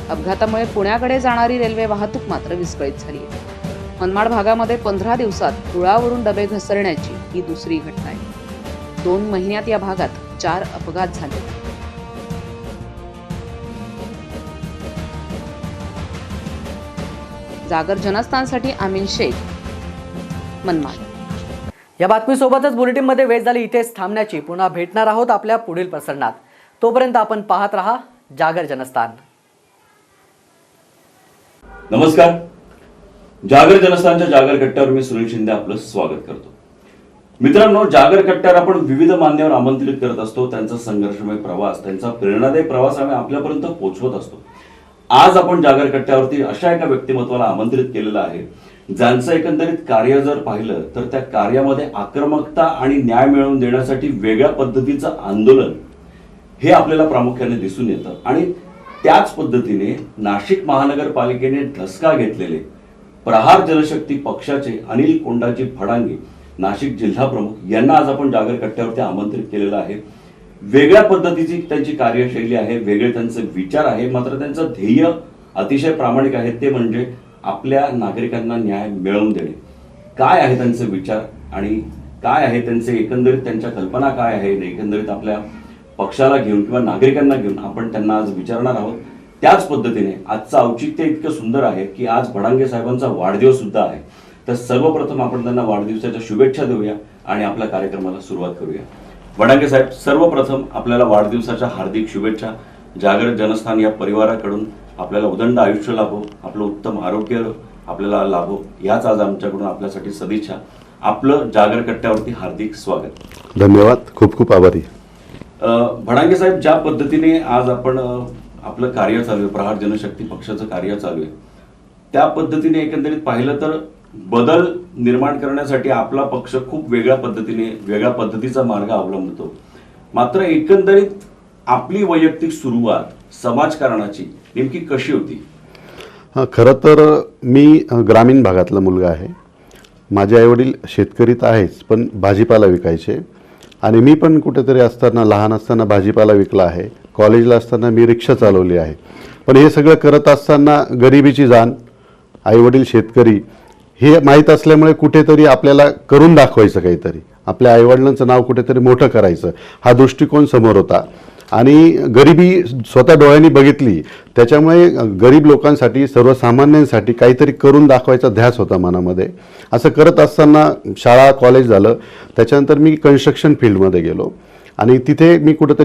अपघातामुळे पुण्याकडे जाणारी रेल्वे वाहतूक मात्र विस्कळीत झाली आहे। मनमाड भागामध्ये 15 दिवसात रुळावरून डबे घसरण्याची ही दुसरी घटना आहे। 2 महिन्यात या भागात 4 अपघात झाले। जागर जनस्थानसाठी आमीन शेख, मनमाड। या बातमीसोबतच बुलेटिनमध्ये वेळ झाली इथेच थांबण्याची। पुन्हा भेटणार आहोत आपल्या पुढील प्रसारणात। तोपर्यंत आपण पाहत रहा जागर जनस्थान। नमस्कार, जागर जनस्थानच्या जागर कट्ट्यावर मी सुनील शिंदे आपलं स्वागत करतो। मित्रांनो, जागर कट्ट्यावर आपण विविध मान्यवर आमंत्रित करत असतो। त्यांचा संघर्षमय प्रवास, त्यांचा प्रेरणादायी प्रवास आम्ही आपल्यापर्यंत पोहोचवत असतो। आज आपण जागर कट्ट्यावरती अशा एका व्यक्तिमत्वाला आमंत्रित केलेलं आहे ज्यांचं एकंदरीत कार्य जर पाहिलं तर त्या कार्यामध्ये आक्रमकता आणि न्याय मिळवून देण्यासाठी वेगळ्या पद्धतीचं आंदोलन हे आपल्याला प्रामुख्याने दिसून येतं। आणि त्याच पद्धतीने नाशिक महानगरपालिकेने धसका घेतलेले प्रहार जनशक्ती पक्षाचे अनिल कोंडाजी फडांगे नाशिक जिल्हा प्रमुख यांना आज आपण जागर कट्ट्यावरती आमंत्रित केलेलं आहे। वेगळ्या पद्धतीची त्यांची कार्यशैली आहे, वेगळे त्यांचे विचार आहे, मात्र त्यांचं ध्येय अतिशय प्रामाणिक आहे, ते म्हणजे आपल्या नागरिकांना न्याय मिळवून देणे। काय आहे त्यांचे विचार आणि काय आहे त्यांचे एकंदरीत त्यांच्या कल्पना काय आहे, एकंदरीत आपल्या पक्षाला घेऊन किंवा नागरिकांना घेऊन आपण त्यांना आज विचारणार आहोत। त्याच पद्धतीने आजचं औचित्य इतकं सुंदर आहे की आज फडांगे साहेबांचा वाढदिवस सुद्धा आहे। तर सर्वप्रथम आपण त्यांना वाढदिवसाच्या शुभेच्छा देऊया आणि आपल्या कार्यक्रमाला सुरुवात करूया। फडांगे साहेब, सर्वप्रथम आपल्याला वाढदिवसाच्या हार्दिक शुभेच्छा। जागर जनस्थान या परिवाराकडून आपल्याला उदंड आयुष्य लाभो, आपलं उत्तम आरोग्य आपल्याला लाभो, याच आज आमच्याकडून आपल्यासाठी सदिच्छा। आपलं जागर कट्ट्यावरती हार्दिक स्वागत। धन्यवाद, खूप खूप आभारी। फडांगे साहेब, ज्या पद्धतीने आज आपण आपलं कार्य चालू आहे, प्रहार जनशक्ती पक्षाचं कार्य चालू आहे, त्या पद्धतीने एकंदरीत पाहिलं तर बदल निर्माण करण्यासाठी आपला पक्ष खूप वेगळ्या पद्धतीचा मार्ग अवलंबतो। मात्र एकंदरीत आपली वैयक्तिक सुरुवात समाजकारणाची नेमकी कशी होती? खरं तर मी ग्रामीण भागातला मुलगा आहे। माझे आईवडील शेतकरी तर आहेच, पण भाजीपाला विकायचे आणि मी पण कुठेतरी असताना लहान असताना भाजीपाला विकला आहे। कॉलेजला असताना मी रिक्षा चालवली आहे। पण हे सगळं करत असताना गरिबीची जाण, आईवडील शेतकरी हे माहीत असल्यामुळे कुठेतरी आपल्याला करून दाखवायचं, काहीतरी आपल्या आईवडिलांचं नाव कुठेतरी मोठं करायचं, हा दृष्टिकोन समोर होता। आणि गरिबी स्वतः डोळ्यांनी बघितली, त्याच्यामुळे गरीब लोकांसाठी, सर्वसामान्यांसाठी काहीतरी करून दाखवायचा ध्यास होता मनामध्ये। असं करत असताना शाळा कॉलेज झालं, त्याच्यानंतर मी कन्स्ट्रक्शन फील्डमध्ये गेलो आणि तिथे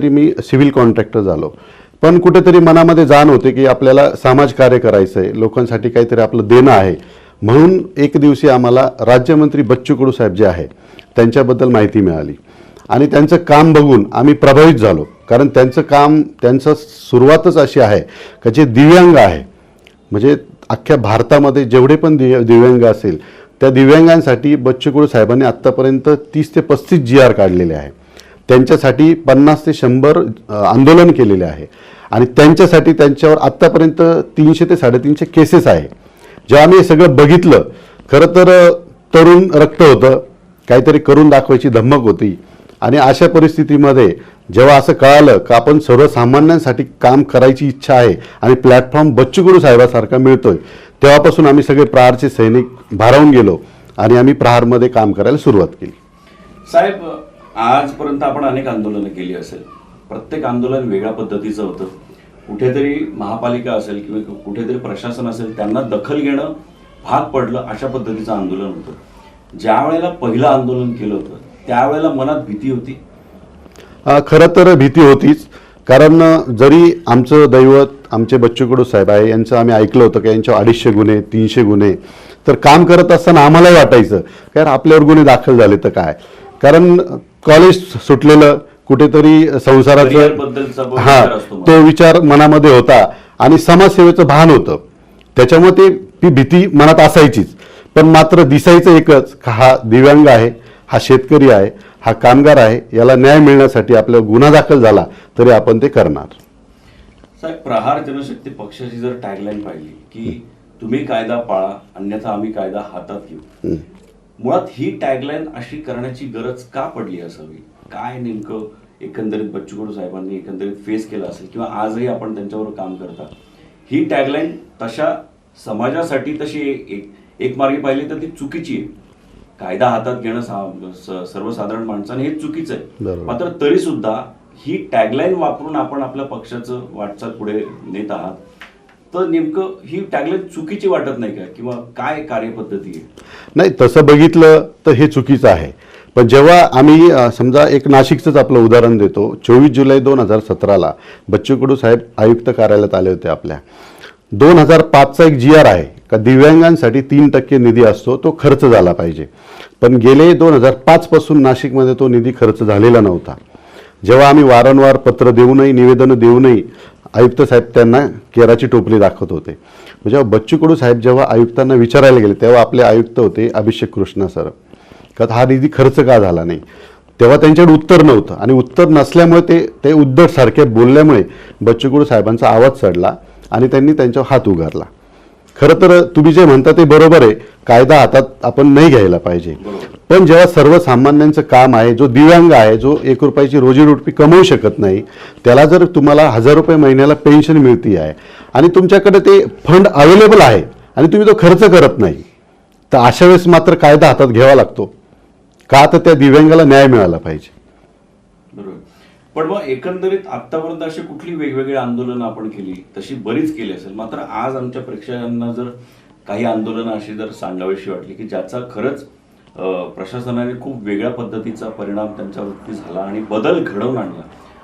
मी सिव्हिल कॉन्ट्रॅक्टर झालो। पण कुठेतरी मनामध्ये जाण होते की आपल्याला समाजकार्य करायचं आहे, लोकांसाठी काहीतरी आपलं देणं आहे। म्हणून एक दिवशी आम्हाला राज्यमंत्री बच्चू कडू साहेब जे आहे त्यांच्याबद्दल माहिती मिळाली आणि त्यांचं काम बघून आम्ही प्रभावित झालो। कारण त्यांचं सुरुवातच अशी आहे की जे दिव्यांग आहे, म्हणजे अख्ख्या भारतामध्ये जेवढे पण दिव्यांग असेल त्या दिव्यांगांसाठी बच्चू कडू साहेबांनी आत्तापर्यंत 30 ते 35 GR काढलेले आहे. त्यांच्यासाठी 50 ते 100 आंदोलन केलेले आहे आणि त्यांच्यासाठी त्यांच्यावर आत्तापर्यंत 300 ते 350 केसेस आहे. जेव्हा आम्ही हे सगळं बघितलं, खरं तर तरुण रक्त होतं, काहीतरी करून दाखवायची धमक होती आणि अशा परिस्थितीमध्ये जेव्हा असं कळालं का आपण सर्वसामान्यांसाठी काम करायची इच्छा आहे आणि प्लॅटफॉर्म बच्चू कडू साहेबासारखा मिळतोय, तेव्हापासून आम्ही सगळे प्रहारचे सैनिक भारावून गेलो आणि आम्ही प्रहारमध्ये काम करायला सुरुवात केली. साहेब, आजपर्यंत आपण अनेक आंदोलनं केली असेल, प्रत्येक आंदोलन वेगळ्या पद्धतीचं होतं. कुठेतरी महापालिका असेल किंवा कुठेतरी प्रशासन असेल त्यांना दखल घेणं भाग पडलं, अशा पद्धतीचं आंदोलन होतं. ज्या वेळेला पहिलं आंदोलन केलं होतं त्यावेळेला मनात भीती होती? खरं तर भीती होतीच, कारण जरी आमचं दैवत आमचे बच्चू कडू साहेब आहे, यांचं आम्ही ऐकलं होतं की यांच्यावर 250 गुन्हे 300 गुन्हे, तर काम करत असताना आम्हालाही वाटायचं कारण आपल्यावर गुन्हे दाखल झाले तर काय, कारण कॉलेज सुटलेलं, कुठेतरी संसाराचं तो विचार मनामध्ये होता आणि समाजसेवेचं भान होतं, त्याच्यामुळे ती भीती मनात असायचीच. पण मात्र दिसायचं एकच, हा दिव्यांग आहे, हा शेतकरी आहे, हा कामगार आहे, याला न्याय मिळण्यासाठी आपला गुन्हा दाखल झाला तरी आपण ते करणार. साहेब, प्रहार जनशक्ती पक्षाची जर टॅगलाईन पाहिली की तुम्ही कायदा पाळा अन्यथा आम्ही कायदा हातात घेऊ, मुळात ही टॅगलाईन अशी करण्याची गरज का पडली असावी? काय नेमकं एकंदरीत बच्चू कडू साहेबांनी एकंदरीत फेस केलं असेल किंवा आजही आपण त्यांच्यावर काम करता? ही टॅगलाईन तशा समाजासाठी तशी एक मार्गी पाहिली तर ती चुकीची आहे. कायदा हातात घेणं सर्वसाधारण माणसाने हे चुकीचं आहे, मात्र तरी सुद्धा ही टॅगलाईन वापरून आपण आपल्या पक्षाचं वाटचाल पुढे नेत आहात, तर नेमकं ही टॅगलाईन चुकीची वाटत नाही का किंवा काय कार्यपद्धती आहे? नाही, तसं बघितलं तर हे चुकीचं आहे. पण जेव्हा आम्ही समजा एक नाशिकचंच आपलं उदाहरण देतो, 24 जुलै 2017ला बच्चू कडू साहेब आयुक्त कार्यालयात आले होते. आपल्या 2005चा एक GR आहे का दिव्यांगांसाठी 3% निधी असतो, तो खर्च झाला पाहिजे, पण गेले 2005 पासून नाशिकमध्ये तो निधी खर्च झालेला नव्हता. जेव्हा आम्ही वारंवार पत्र देऊनही निवेदनं देऊनही आयुक्त साहेब त्यांना केराची टोपली दाखवत होते. जेव्हा बच्चू कडू साहेब जेव्हा आयुक्तांना विचारायला गेले तेव्हा आपले आयुक्त होते अभिषेक कृष्णा सर, का हा निधी खर्च का झाला नाही, तेव्हा त्यांच्याकडे उत्तर नव्हतं आणि उत्तर नसल्यामुळे ते उद्धट सारखे बोलल्यामुळे बच्चू कडू साहेबांचा आवाज चढला आणि त्यांनी त्यांच्यावर हात उगारला. खरं तर तुम्ही जे म्हणता ते बरोबर आहे, कायदा हातात आपण नाही घ्यायला पाहिजे, पण जेव्हा सर्वसामान्यांचं काम आहे, जो दिव्यांग आहे, जो 1 रुपयाची रोजीरोटी कमवू शकत नाही, त्याला जर तुम्हाला 1000 रुपये महिन्याला पेन्शन मिळते आहे आणि तुमच्याकडे ते फंड अवेलेबल आहे आणि तुम्ही तो खर्च करत नाही, तर अशा वेळेस मात्र कायदा हातात घ्यावा लागतो का, तर त्या दिव्यांगाला न्याय मिळाला पाहिजे. बरोबर. पण मग एकंदरीत आतापर्यंत अशी कुठली वेगवेगळी आंदोलनं आपण केली, तशी बरीच केली असेल, मात्र आज आमच्या प्रेक्षकांना जर काही आंदोलनं अशी जर सांगावीशी वाटली की ज्याचा खरंच प्रशासनाने खूप वेगळ्या पद्धतीचा परिणाम त्यांच्यावरती झाला आणि बदल घडवून आणला,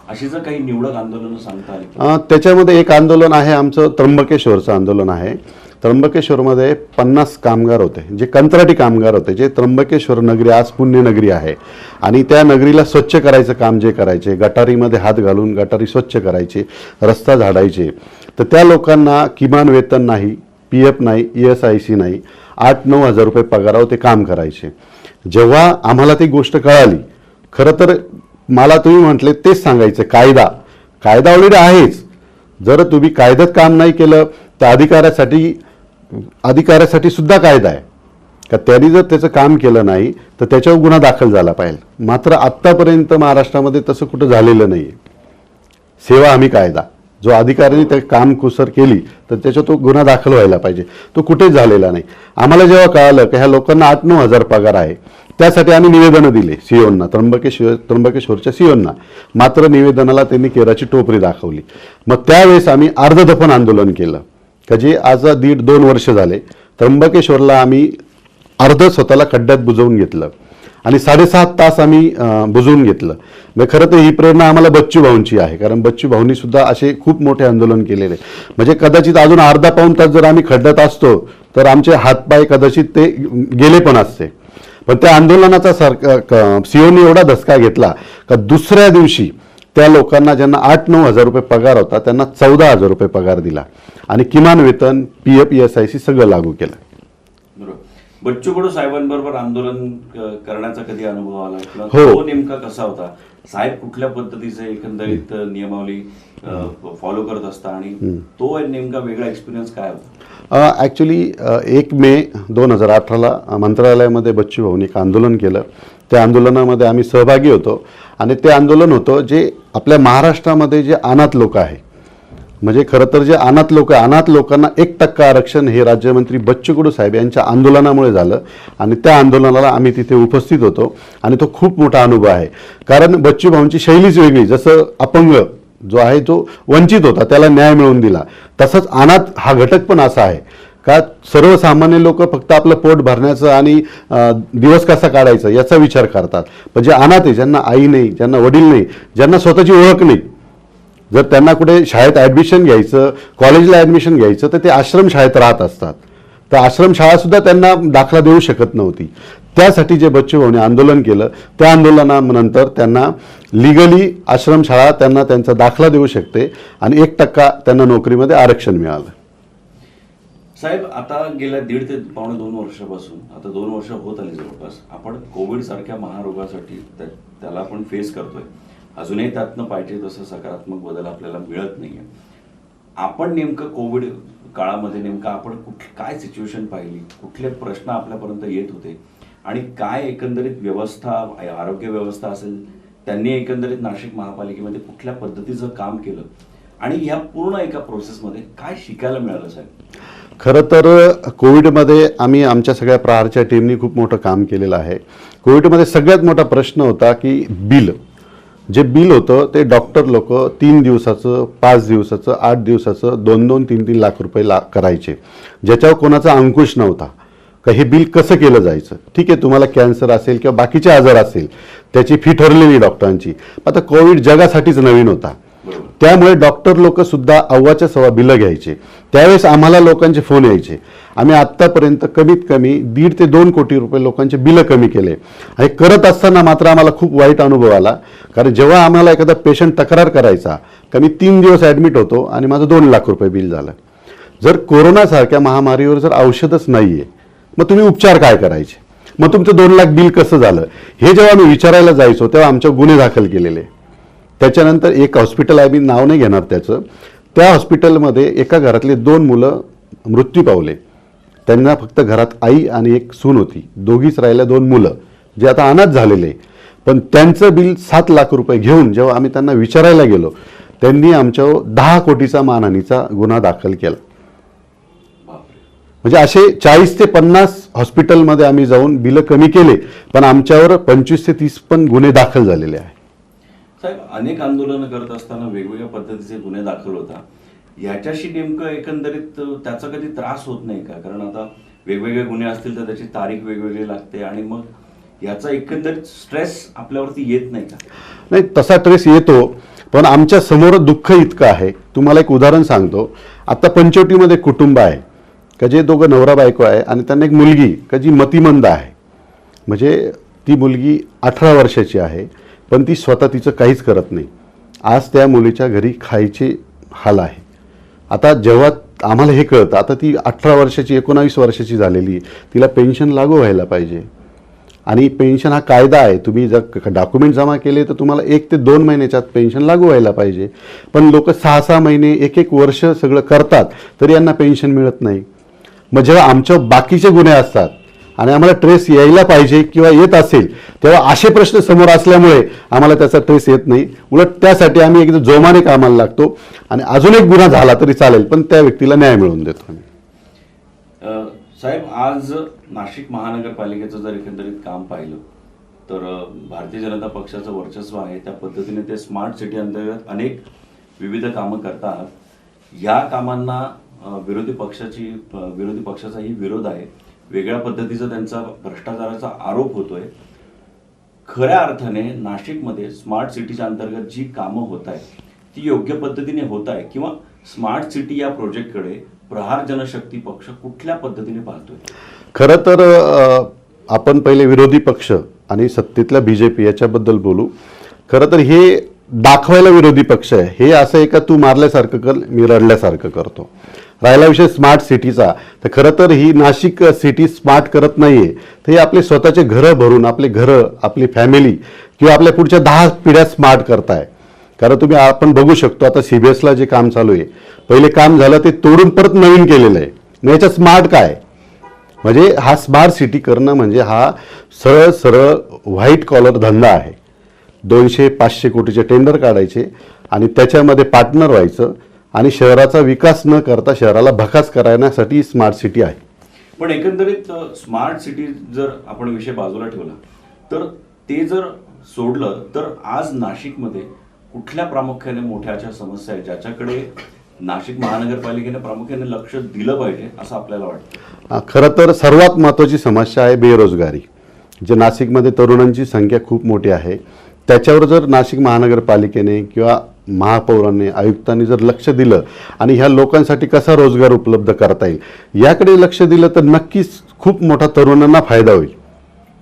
अशी जर काही निवडक आंदोलनं सांगता आली? त्याच्यामध्ये एक आंदोलन आहे आमचं त्र्यंबकेश्वरचं आंदोलन आहे. त्र्यंबकेश्वरमध्ये 50 कामगार होते, जे कंत्राटी कामगार होते, जे त्र्यंबकेश्वर नगरी आज पुण्यनगरी आहे आणि त्या नगरीला स्वच्छ करायचं काम जे करायचे, गटारीमध्ये हात घालून गटारी स्वच्छ करायचे, रस्ता झाडायचे, तर त्या लोकांना किमान वेतन नाही, PF नाही, ESIC नाही, 8-9 हजार रुपये पगारावर ते काम करायचे. जेव्हा आम्हाला ती गोष्ट कळाली, खरं तर मला तुम्ही म्हटले तेच सांगायचं, कायदा ऑलरेडी आहेच, जर तुम्ही कायद्यात काम नाही केलं तर अधिकाऱ्यासाठी सुद्धा कायदा आहे का, त्यांनी जर त्याचं काम केलं नाही तर त्याच्यावर गुन्हा दाखल झाला पाहिजे. मात्र आत्तापर्यंत महाराष्ट्रामध्ये तसं कुठं झालेलं नाही आहे. सेवा हमी कायदा, जो अधिकाऱ्यांनी ते काम कुसर केली तर त्याच्यावर तो गुन्हा दाखल व्हायला पाहिजे, तो कुठेच झालेला नाही. आम्हाला जेव्हा कळालं की ह्या लोकांना 8-9 हजार पगार आहे, त्यासाठी आम्ही निवेदनं दिले सीओंना, त्र्यंबकेश्वरच्या सीओंना, मात्र निवेदनाला त्यांनी केराची टोपरी दाखवली. मग त्यावेळेस आम्ही अर्धदफन आंदोलन केलं का, जे आज 1.5-2 वर्ष झाले. त्र्यंबकेश्वरला आम्ही अर्ध स्वतःला खड्ड्यात बुजवून घेतलं आणि 7.5 तास आम्ही बुजवून घेतलं. मग खरं तर ही प्रेरणा आम्हाला बच्चू भाऊंची आहे, कारण बच्चू भाऊंनी सुद्धा असे खूप मोठे आंदोलन केलेले. म्हणजे कदाचित अजून अर्धा-पाऊण तास जर आम्ही खड्ड्यात असतो तर आमचे हातपाय कदाचित ते गेले पण असते. पण त्या आंदोलनाचा सीओनी एवढा धसका घेतला का दुसऱ्या दिवशी त्या लोकांना ज्यांना 8-9 हजार रुपये पगार होता त्यांना 14,000 रुपये पगार दिला आणि किमान वेतन PF ESIC सगळं लागू केलं. बरोबर. बच्चू कडू साहेबांबरोबर आंदोलन करण्याचा कधी अनुभव आला किंवा हो. तो नेमका कसा होता? साहेब कुठल्या पद्धतीचे एकंदरीत नियमावली फॉलो करत असता आणि तो नेमका वेगळा एक्सपिरियन्स काय होता? ॲक्च्युली 1 मे 2018ला मंत्रालयामध्ये बच्चू भाऊनी एक आंदोलन केलं. त्या आंदोलनामध्ये आम्ही सहभागी होतो आणि ते आंदोलन होतं जे आपल्या महाराष्ट्रामध्ये जे अनाथ लोक आहे, म्हणजे खरं तर जे अनाथ लोक आहे, अनाथ लोकांना 1% आरक्षण हे राज्यमंत्री बच्चू कडू साहेब यांच्या आंदोलनामुळे झालं आणि त्या आंदोलनाला आम्ही तिथे उपस्थित होतो आणि तो खूप मोठा अनुभव आहे. कारण बच्चू भाऊंची शैलीच वेगळी. जसं अपंग जो आहे तो वंचित होता त्याला न्याय मिळवून दिला, तसंच अनाथ हा घटक पण असा आहे का सर्वसामान्य लोक फक्त आपलं पोट भरण्याचं आणि दिवस कसा काढायचा याचा विचार करतात. पण जे अनाथ आहे, ज्यांना आई नाही, ज्यांना वडील नाही, ज्यांना स्वतःची ओळख नाही, जर त्यांना कुठे शाळेत ॲडमिशन घ्यायचं, कॉलेजला ॲडमिशन घ्यायचं तर ते आश्रमशाळेत राहत असतात. तर आश्रमशाळासुद्धा त्यांना दाखला देऊ शकत नव्हती. त्यासाठी जे बच्चू भाऊने आंदोलन केलं, त्या आंदोलनानंतर त्यांना लिगली आश्रमशाळा त्यांना त्यांचा दाखला देऊ शकते आणि 1% त्यांना नोकरीमध्ये आरक्षण मिळालं. साहेब, आता गेल्या 1.5 ते पावणे 2 वर्षापासून, आता 2 वर्ष होत आली जवळपास, आपण कोविड सारख्या महारोगासाठी त्याला आपण फेस करतोय. अजूनही त्यातनं पाहिजे तसं सकारात्मक बदल आपल्याला मिळत नाहीये. आपण नेमकं कोविड काळामध्ये नेमकं आपण काय सिच्युएशन पाहिली, कुठले प्रश्न आपल्यापर्यंत येत होते आणि काय एकंदरीत व्यवस्था, आरोग्य व्यवस्था असेल, त्यांनी एकंदरीत नाशिक महापालिकेमध्ये कुठल्या पद्धतीचं काम केलं आणि ह्या पूर्ण एका प्रोसेसमध्ये काय शिकायला मिळालं साहेब? खरं तर कोविडमध्ये आम्ही आमच्या सगळ्या प्रहारच्या टीमनी खूप मोठं काम केलेलं आहे. कोविडमध्ये सगळ्यात मोठा प्रश्न होता की बिल, जे बिल होतं ते डॉक्टर लोक 3 दिवसाचं, 5 दिवसाचं, 8 दिवसाचं 2-2, 3-3 लाख रुपये करायचे, ज्याच्यावर कोणाचा अंकुश नव्हता का हे बिल कसं केलं जायचं. ठीक आहे, तुम्हाला कॅन्सर असेल किंवा बाकीचे आजार असेल त्याची फी ठरलेली डॉक्टरांची. आता कोविड जगासाठीच नवीन होता, त्यामुळे डॉक्टर लोक सुद्धा अव्वाच्या सव्वा बिलं घ्यायचे. त्यावेळेस आम्हाला लोकांचे फोन यायचे. आम्ही आत्तापर्यंत कमीत कमी 1.5 ते 2 कोटी रुपये लोकांचे बिलं कमी केले. आणि करत असताना मात्र आम्हाला खूप वाईट अनुभव आला, कारण जेव्हा आम्हाला एखादा पेशंट तक्रार करायचा का मी 3 दिवस ॲडमिट होतो आणि माझं 2 लाख रुपये बिल झालं. जर कोरोनासारख्या महामारीवर जर औषधच नाही आहे मग तुम्ही उपचार काय करायचे, मग तुमचं 2 लाख बिल कसं झालं, हे जेव्हा आम्ही विचारायला जायचो तेव्हा आमच्या गुन्हे दाखल केलेले. त्याच्यानंतर एक हॉस्पिटल आहे, मी नाव नाही घेणार त्याचं, त्या हॉस्पिटलमध्ये एका घरातले 2 मुलं मृत्यू पावले. त्यांना फक्त घरात आई आणि एक सून होती, दोघीच राहिल्या 2 मुलं जे आता अनाथ झालेले. पण त्यांचं बिल 7 लाख रुपये घेऊन जेव्हा आम्ही त्यांना विचारायला गेलो त्यांनी आमच्यावर 10 कोटीचा मानहानीचा गुन्हा दाखल केला. म्हणजे असे 40 ते 50 हॉस्पिटलमध्ये आम्ही जाऊन बिलं कमी केले, पण आमच्यावर 25 ते 30 पण गुन्हे दाखल झालेले आहे. साहेब, अनेक आंदोलनं करत असताना वेगवेगळ्या पद्धतीचे गुन्हे दाखल होता. याच्याशी नेमकं एकंदरीत त्याचा कधी त्रास होत नाही का? कारण आता वेगवेगळे गुन्हे असतील तर त्याची तारीख वेगवेगळी लागते आणि मग याचा एकंदरीत स्ट्रेस आपल्यावरती येत नाही का? नाही, तसा स्ट्रेस येतो, पण आमच्या समोर दुःख इतकं आहे. तुम्हाला एक उदाहरण सांगतो. आता पंचवटीमध्ये कुटुंब आहे का जे दोघं नवरा बायको आहे आणि त्यांना एक मुलगी का जी मतिमंद आहे. म्हणजे ती मुलगी 18 वर्षाची आहे, पण ती स्वतः तिचं काहीच करत नाही. आज त्या मुलीच्या घरी खायचे हाल आहे. आता जेव्हा आम्हाला हे कळतं, आता ती 18 वर्षाची 19 वर्षाची झालेली आहे, तिला पेन्शन लागू व्हायला पाहिजे. आणि पेन्शन हा कायदा आहे, तुम्ही जर डॉक्युमेंट जमा केले तर तुम्हाला 1 ते 2 महिन्याच्यात पेन्शन लागू व्हायला पाहिजे. पण लोक 6-6 महिने, 1-1 वर्ष सगळं करतात तरी यांना पेन्शन मिळत नाही. मग जेव्हा आमच्या बाकीचे गुन्हे असतात आणि आम्हाला ट्रेस यायला पाहिजे किंवा येत असेल तेव्हा असे प्रश्न समोर असल्यामुळे आम्हाला त्याचा ट्रेस येत नाही. उलट त्यासाठी आम्ही एकदम जोमाने कामाला लागतो आणि अजून एक गुन्हा झाला तरी चालेल पण त्या व्यक्तीला न्याय मिळवून देतो आम्ही. साहेब, आज नाशिक महानगरपालिकेचं जर एकंदरीत काम पाहिलं तर भारतीय जनता पक्षाचं वर्चस्व आहे. त्या पद्धतीने ते स्मार्ट सिटी अंतर्गत अनेक विविध कामं करतात. या कामांना विरोधी पक्षाचाही विरोध आहे. वेगळ्या पद्धतीचा त्यांचा भ्रष्टाचाराचा आरोप होतोय. खऱ्या अर्थाने नाशिकमध्ये स्मार्ट सिटीच्या अंतर्गत जी कामं होत आहेत ती योग्य पद्धतीने होत आहे किंवा स्मार्ट सिटी या प्रोजेक्टकडे प्रहार जनशक्ती पक्ष कुठल्या पद्धतीने पाहतोय? खरं तर आपण पहिले विरोधी पक्ष आणि सत्तेतला BJP याच्याबद्दल बोलू. खरं तर हे दाखवायला विरोधी पक्ष आहे. हे असं आहे का तू मारल्यासारखं कर, मी रडल्यासारखं करतो. राहिला विषय स्मार्ट सिटीचा, तर खरं तर ही नाशिक सिटी स्मार्ट करत नाही आहे. तर हे आपले स्वतःचे घरं भरून, आपले घरं, आपली फॅमिली किंवा आपल्या पुढच्या 10 पिढ्या स्मार्ट करताय. कारण आपण बघू शकतो आता CBSला जे काम चालू आहे, पहिले काम झालं ते तोडून परत नवीन केलेलं आहे. मग याच्यात स्मार्ट काय? म्हणजे हा स्मार्ट सिटी करणं म्हणजे हा सरळ सरळ व्हाईट कॉलर धंदा आहे. 200-500 कोटीचे टेंडर काढायचे आणि त्याच्यामध्ये पार्टनर व्हायचं आणि शहराचा विकास न करता शहराला भकास करण्यासाठी स्मार्ट सिटी आहे. पण एकंदरीत स्मार्ट सिटी जर आपण विषय बाजूला ठेवला तर ते जर सोडलं तर आज नाशिकमध्ये कुठल्या प्रामुख्याने मोठ्या अशा समस्या आहेत ज्याच्याकडे नाशिक महानगरपालिकेने प्रामुख्याने लक्ष दिलं पाहिजे असं आपल्याला वाटतं? खरं तर सर्वात महत्त्वाची समस्या आहे बेरोजगारी. जे नाशिकमध्ये तरुणांची संख्या खूप मोठी आहे. त्याच्यावर जर नाशिक महानगरपालिकेने किंवा महापौरांनी, आयुक्तांनी जर लक्ष दिलं आणि ह्या लोकांसाठी कसा रोजगार उपलब्ध करता येईल याकडे लक्ष दिलं तर नक्कीच खूप मोठा तरुणांना फायदा होईल.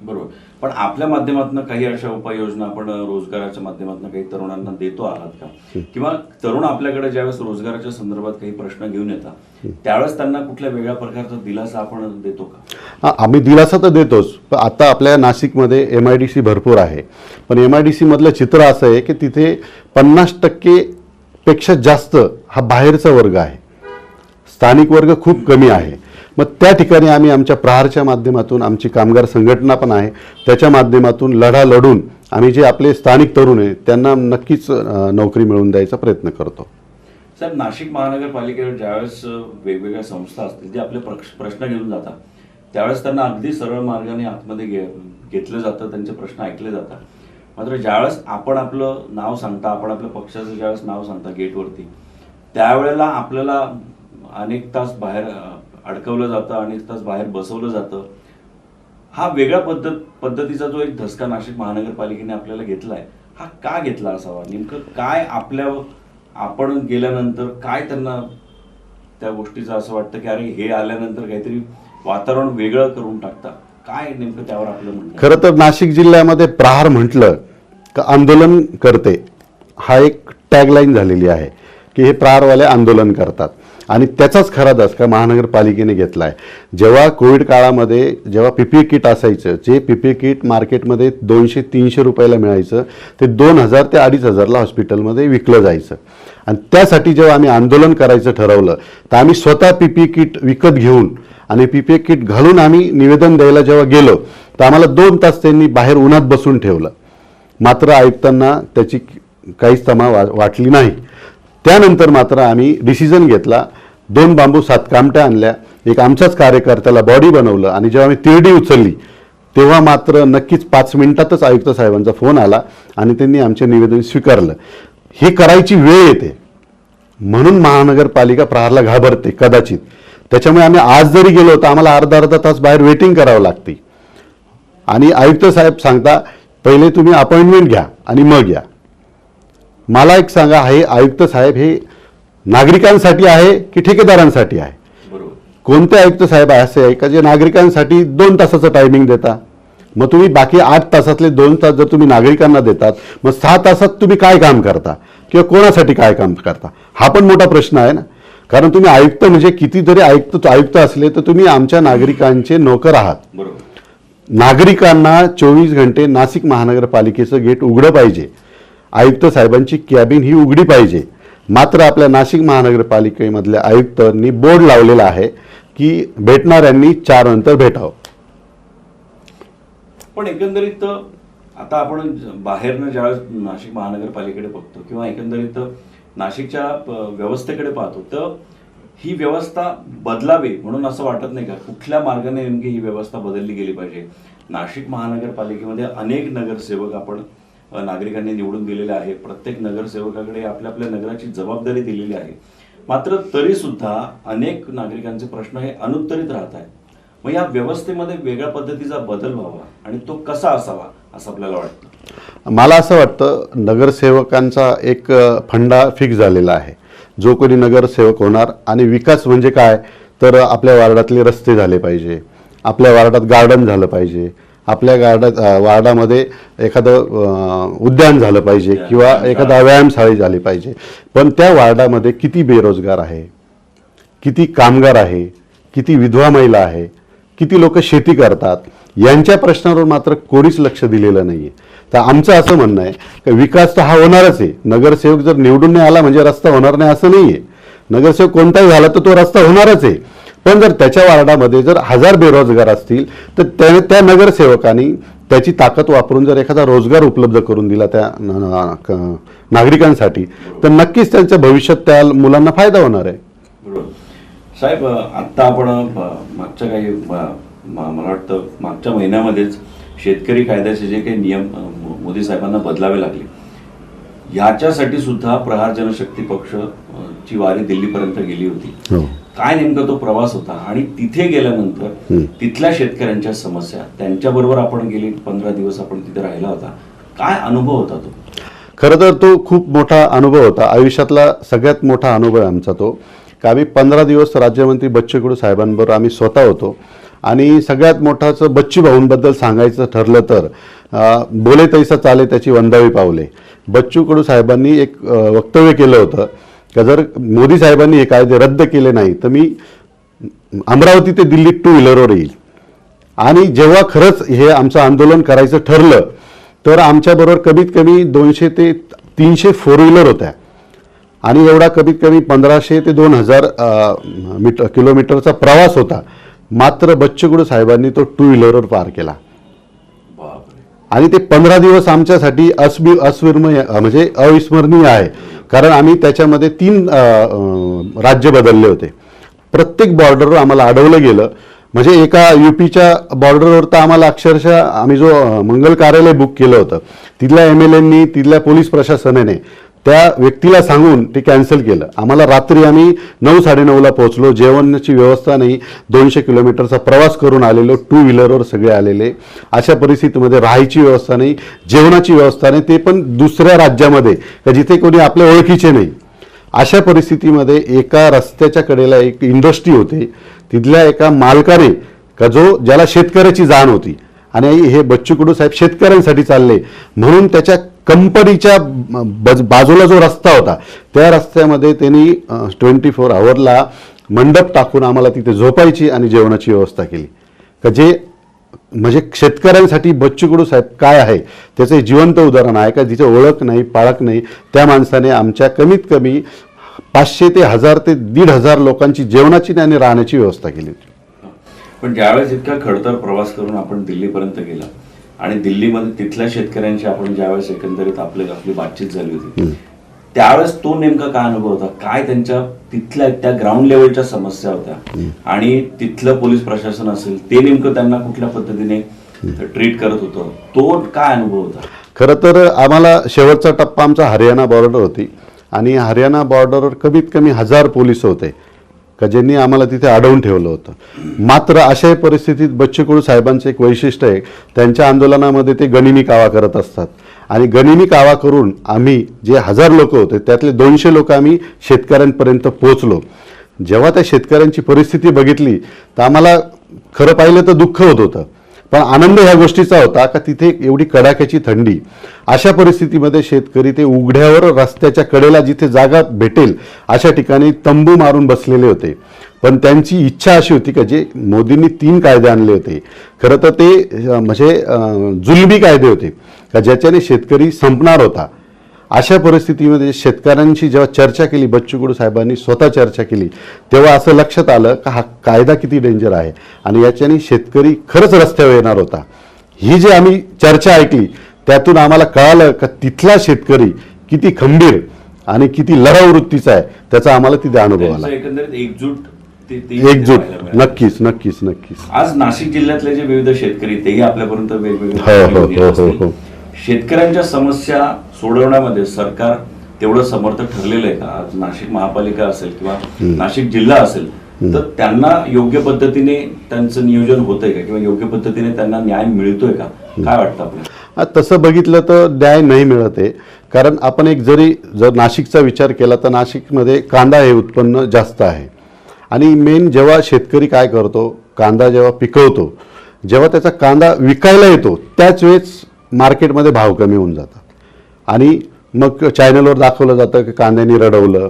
बरोबर. पण आपल्या माध्यमातून काही अशा उपाययोजना आपण रोजगाराच्या माध्यमातून काही तरुणांना देतो आहात का? किंवा तरुण आपल्याकडे ज्यावेळेस रोजगाराच्या संदर्भात काही प्रश्न घेऊन येतात त्यावेळेस त्यांना कुठल्या वेगळ्या प्रकारचा दिलासा आपण देतो का? आम्ही दिलासा तर देतोच. पण आता आपल्या नाशिकमध्ये MIDC भरपूर आहे. पण MIDC मधलं चित्र असं आहे की तिथे 50% पेक्षा जास्त हा बाहेरचा वर्ग आहे. स्थानिक वर्ग खूप कमी आहे. मग त्या ठिकाणी आम्ही आमच्या प्रहारच्या माध्यमातून, आमची कामगार संघटना पण आहे, त्याच्या माध्यमातून लढा लढून आम्ही जे आपले स्थानिक तरुण आहेत त्यांना नक्कीच नोकरी मिळवून द्यायचा प्रयत्न करतो. साहेब, नाशिक महानगरपालिकेवर ज्यावेळेस वेगवेगळ्या संस्था असतील जे आपले प्रश्न घेऊन जातात त्यावेळेस त्यांना अगदी सरळ मार्गाने आतमध्ये घेतलं जातं, त्यांचे प्रश्न ऐकले जातात. मात्र ज्यावेळेस आपण आपलं नाव सांगता, आपण आपल्या पक्षाचं ज्यावेळेस नाव सांगता गेटवरती, त्यावेळेला आपल्याला अनेक तास बाहेर अडकवलं जातं, अनेक तास बाहेर बसवलं जातं. हा वेगळ्या पद्धतीचा जो एक धसका नाशिक महानगरपालिकेने आपल्याला घेतलाय, हा का घेतला असावा? नेमकं काय आपण गेल्यानंतर काय त्यांना त्या गोष्टीचं असं वाटतं की अरे हे आल्यानंतर काहीतरी वातावरण वेगळं करून टाकता? काय नेमकं त्यावर आपलं म्हणणं? खरं तर नाशिक जिल्ह्यामध्ये प्रहार म्हटलं का आंदोलन करते, हा एक टॅगलाईन झालेली आहे की हे प्रहारवाले आंदोलन करतात. आणि त्याचाच खरा धसका महानगरपालिकेने घेतला आहे. जेव्हा कोविड काळामध्ये जेव्हा PPE किट असायचं, जे PPE किट मार्केटमध्ये 200-300 रुपयाला मिळायचं, ते 2000 ते 2500ला हॉस्पिटलमध्ये विकलं जायचं. आणि त्यासाठी जेव्हा आम्ही आंदोलन करायचं ठरवलं तर आम्ही स्वतः PPE किट विकत घेऊन आणि PPE किट घालून आम्ही निवेदन द्यायला जेव्हा गेलो तर आम्हाला 2 तास त्यांनी बाहेर उन्हात बसून ठेवलं. मात्र आयुक्तांना त्याची काहीच तमा वाटली नाही. त्यानंतर मात्र आम्ही डिसिजन घेतला, 2 बांबू 7 कामट्या आणल्या, एक आमच्याच कार्यकर्त्याला बॉडी बनवलं आणि जेव्हा आम्ही तिरडी उचलली तेव्हा मात्र नक्कीच 5 मिनिटातच आयुक्त साहेबांचा फोन आला आणि त्यांनी आमचे निवेदन स्वीकारलं. ही करायची वेळ येते म्हणून महानगरपालिका प्रहारला घाबरते कदाचित. त्याच्यामुळे आम्ही आज जरी गेलो तर आम्हाला अर्धा तास बाहेर वेटिंग करावं लागते. आणि आयुक्त साहेब सांगता पहिले तुम्ही अपॉइंटमेंट घ्या आणि मग या. मला एक सांगा, हे आयुक्त साहेब हे नागरिकांसाठी आहे की ठेकेदारांसाठी आहे? कोणते आयुक्त साहेब असे आहे का जे नागरिकांसाठी 2 तासाचं टायमिंग देता? मग तुम्ही बाकी 8 तासातले 2 तास जर तुम्ही नागरिकांना देतात, मग 6 तासात तुम्ही काय काम करता किंवा कोणासाठी काय काम करता? हा पण मोठा प्रश्न आहे ना. कारण तुम्ही आयुक्त म्हणजे कितीतरी आयुक्त असले तर तुम्ही आमच्या नागरिकांचे नोकर आहात. नागरिकांना 24 घंटे नाशिक महानगरपालिकेचं गेट उघडं पाहिजे, आयुक्त साहेबांची कॅबिन ही उघडी पाहिजे. मात्र आपल्या नाशिक महानगरपालिकेमधल्या आयुक्तांनी बोर्ड लावलेला आहे की भेटणाऱ्यांनी 4 नंतर भेटावं. पण एकंदरीत आता आपण बाहेरनं ज्यावेळेस नाशिक महानगरपालिकेकडे बघतो किंवा एकंदरीत नाशिकच्या व्यवस्थेकडे पाहतो तर ही व्यवस्था बदलावी म्हणून असं वाटत नाही का? कुठल्या मार्गाने नेमकी ही व्यवस्था बदलली गेली पाहिजे? नाशिक महानगरपालिकेमध्ये अनेक नगरसेवक आपण नागरिकांनी निवडून दिलेले आहे. प्रत्येक नगरसेवकाकडे आपल्या आपल्या नगराची जबाबदारी दिलेली आहे. मात्र तरी सुद्धा अनेक नागरिकांचे प्रश्न हे अनुत्तरित राहत आहेत. मग या व्यवस्थेमध्ये वेगळ्या पद्धतीचा बदल व्हावा आणि तो कसा असावा असं आपल्याला वाटतं? मला असं वाटतं नगरसेवकांचा एक फंडा फिक्स झालेला आहे. जो कोणी नगरसेवक होणार आणि विकास म्हणजे काय तर आपल्या वार्डातले रस्ते झाले पाहिजे, आपल्या वार्डात गार्डन झालं पाहिजे, आपल्या वार्डामध्ये एखादं उद्यान झालं पाहिजे किंवा एखादा व्यायामशाळा झाली पाहिजे, पण त्या वार्डामध्ये किती बेरोजगार आहे, किती कामगार आहे, किती विधवा महिला आहे, किती लोक शेती करतात, यांच्या प्रश्नावर मात्र कोणीच लक्ष दिलेलं नाही आहे. तर आमचं असं म्हणणं आहे की विकास तर हा होणारच आहे. नगरसेवक जर निवडून नाही आला म्हणजे रस्ता होणार नाही असं नाही आहे. नगरसेवक कोणताही झाला तर तो रस्ता होणारच आहे. पण जर त्याच्या वार्डामध्ये जर 1000 बेरोजगार असतील तर त्या नगरसेवकांनी त्याची ताकद वापरून जर एखादा रोजगार उपलब्ध करून दिला त्या नागरिकांसाठी तर नक्कीच त्यांच्या भविष्यात त्या मुलांना फायदा होणार आहे. साहेब, आत्ता आपण मागच्या काही मला वाटतं मागच्या महिन्यामध्येच शेतकरी कायद्याचे जे काही नियम मोदी साहेबांना बदलावे लागले, याच्यासाठी सुद्धा प्रहार जनशक्ती पक्ष ची वारी दिल्लीपर्यंत गेली होती. काय नेमका तो प्रवास होता आणि तिथे गेल्यानंतर तिथल्या शेतकऱ्यांच्या समस्या, त्यांच्याबरोबर आपण गेली 15 दिवस आपण तिथे राहिला होता, काय अनुभव होता तो? खरं तर तो खूप मोठा अनुभव होता. आयुष्यातला सगळ्यात मोठा अनुभव आहे आमचा तो, की आम्ही 15 दिवस राज्यमंत्री बच्चू कडू साहेबांबरोबर आम्ही स्वतः होतो. आणि सगळ्यात मोठाचं बच्चू भाऊंबद्दल सांगायचं ठरलं तर बोले तैसा चाले त्याची वंदावी पावले. बच्चू कडू साहेबांनी एक वक्तव्य केलं होतं की जर मोदी साहेबांनी हे कायदे रद्द केले नाही तर मी अमरावती ते दिल्ली 2 व्हीलरवर येईल. आणि जेव्हा खरंच हे आमचं आंदोलन करायचं ठरलं तर आमच्याबरोबर कमीत कमी 200 ते 300 4 व्हीलर होत्या आणि एवढा कमीत कमी 1500 ते 2000 किलोमीटरचा प्रवास होता. मात्र बच्चू कडू साहेबांनी तो 2 व्हीलरवर पार केला. आणि ते 15 दिवस आमच्यासाठी म्हणजे अविस्मरणीय आहे. कारण आम्ही त्याच्यामध्ये 3 राज्य बदलले होते. प्रत्येक बॉर्डरवर आम्हाला अडवलं गेलं. म्हणजे एका UPच्या बॉर्डरवर तर आम्हाला अक्षरशः आम्ही जो मंगल कार्यालय बुक केलं होतं तिथल्या MLAंनी, तिथल्या पोलीस प्रशासनाने त्या व्यक्तीला सांगून ते कॅन्सल केलं. आम्हाला रात्री आम्ही 9-9:30ला पोहोचलो. जेवणाची व्यवस्था नाही, 200 किलोमीटरचा प्रवास करून आलेलो, 2 व्हीलरवर सगळे आलेले. अशा परिस्थितीमध्ये राहायची व्यवस्था नाही, जेवणाची व्यवस्था नाही, ते पण दुसऱ्या राज्यामध्ये का जिथे कोणी आपल्या ओळखीचे नाही. अशा परिस्थितीमध्ये एका रस्त्याच्या कडेला एक इंडस्ट्री होती, तिथल्या एका मालकाने का ज्याला शेतकऱ्याची जाण होती आणि हे बच्चू कडू साहेब शेतकऱ्यांसाठी चालले म्हणून त्याच्या कंपनीच्या बाजूला जो रस्ता होता त्या रस्त्यामध्ये त्यांनी 24 आवरला मंडप टाकून आम्हाला तिथे झोपायची आणि जेवणाची व्यवस्था केली. का जे म्हणजे शेतकऱ्यांसाठी बच्चू कडू साहेब काय आहे त्याचे जिवंत उदाहरण आहे. का जिथे ओळख नाही, पाळख नाही, त्या माणसाने आमच्या कमीत कमी 500 ते 1000 ते 1500 लोकांची जेवणाची आणि राहण्याची व्यवस्था केली. पण ज्यावेळेस इतका खडतर प्रवास करून आपण दिल्लीपर्यंत गेला आणि दिल्लीमध्ये तिथल्या शेतकऱ्यांशी आपण ज्यावेळेस एकंदरीत आपली बातचीत झाली होती त्यावेळेस तो नेमका काय अनुभव होता, काय त्यांच्या तिथल्या त्या ग्राउंड लेवलच्या समस्या होत्या आणि तिथलं पोलीस प्रशासन असेल ते नेमकं त्यांना कुठल्या पद्धतीने ट्रीट करत होतं, तो काय अनुभव होता? खरं तर आम्हाला शेवटचा टप्पा आमचा हरियाणा बॉर्डर होती आणि हरियाणा बॉर्डरवर कमीत कमी 1000 पोलीस होते का ज्यांनी आम्हाला तिथे अडवून ठेवलं होतं. मात्र अशा परिस्थितीत बच्चू कडू साहेबांचं एक वैशिष्ट्य आहे, त्यांच्या आंदोलनामध्ये ते गनिमी कावा करत असतात आणि गनिमी कावा करून आम्ही जे 1000 लोक होते त्यातले 200 लोक आम्ही शेतकऱ्यांपर्यंत पोहोचलो. जेव्हा त्या शेतकऱ्यांची परिस्थिती बघितली तर आम्हाला खरं पाहिलं तर दुःख होत होतं, पण आनंद ह्या गोष्टीचा होता का तिथे एवढी कडाक्याची थंडी, अशा परिस्थितीमध्ये शेतकरी ते उघड्यावर रस्त्याच्या कडेला जिथे जागा भेटेल अशा ठिकाणी तंबू मारून बसलेले होते. पण त्यांची इच्छा अशी होती का जे मोदींनी 3 कायदे आणले होते, खरं तर ते म्हणजे जुलमी कायदे होते का ज्याच्याने शेतकरी संपणार होता. अशा परिस्थितीमध्ये शेतकऱ्यांशी जेव्हा चर्चा केली, बच्चू कडू साहेबांनी स्वतः चर्चा केली, तेव्हा असं लक्षात आलं का हा कायदा किती डेंजर आहे आणि याच्याने शेतकरी खरंच रस्त्यावर येणार होता. ही जी आम्ही चर्चा ऐकली त्यातून आम्हाला कळालं का तिथला शेतकरी किती खंबीर आणि किती लढाऊ वृत्तीचा आहे, त्याचा आम्हाला तिथे अनुभव आला. एकंदरीत एकजूट नक्कीच नक्कीच नक्कीच. आज नाशिक जिल्ह्यातले जे विविध शेतकरी तेही आपल्यापर्यंत हो. वेगवेगळे शेतकऱ्यांच्या समस्या सोडवण्यामध्ये सरकार तेवढं समर्थ ठरलेलं आहे का? आज नाशिक महापालिका असेल किंवा नाशिक जिल्हा असेल तर त्यांना योग्य पद्धतीने त्यांचं नियोजन होतंय का किंवा योग्य पद्धतीने त्यांना न्याय मिळतोय का? काय वाटतं आपल्याला? तसं बघितलं तर न्याय नाही मिळत आहे. कारण आपण जर नाशिकचा विचार केला तर नाशिकमध्ये कांदा हे उत्पन्न जास्त आहे आणि मेन जेव्हा शेतकरी काय करतो, कांदा जेव्हा पिकवतो जेव्हा त्याचा कांदा विकायला येतो त्याच वेळेस मार्केटमध्ये भाव कमी होऊन जातात आणि मग चॅनलवर दाखवलं जातं की कांद्याने रडवलं.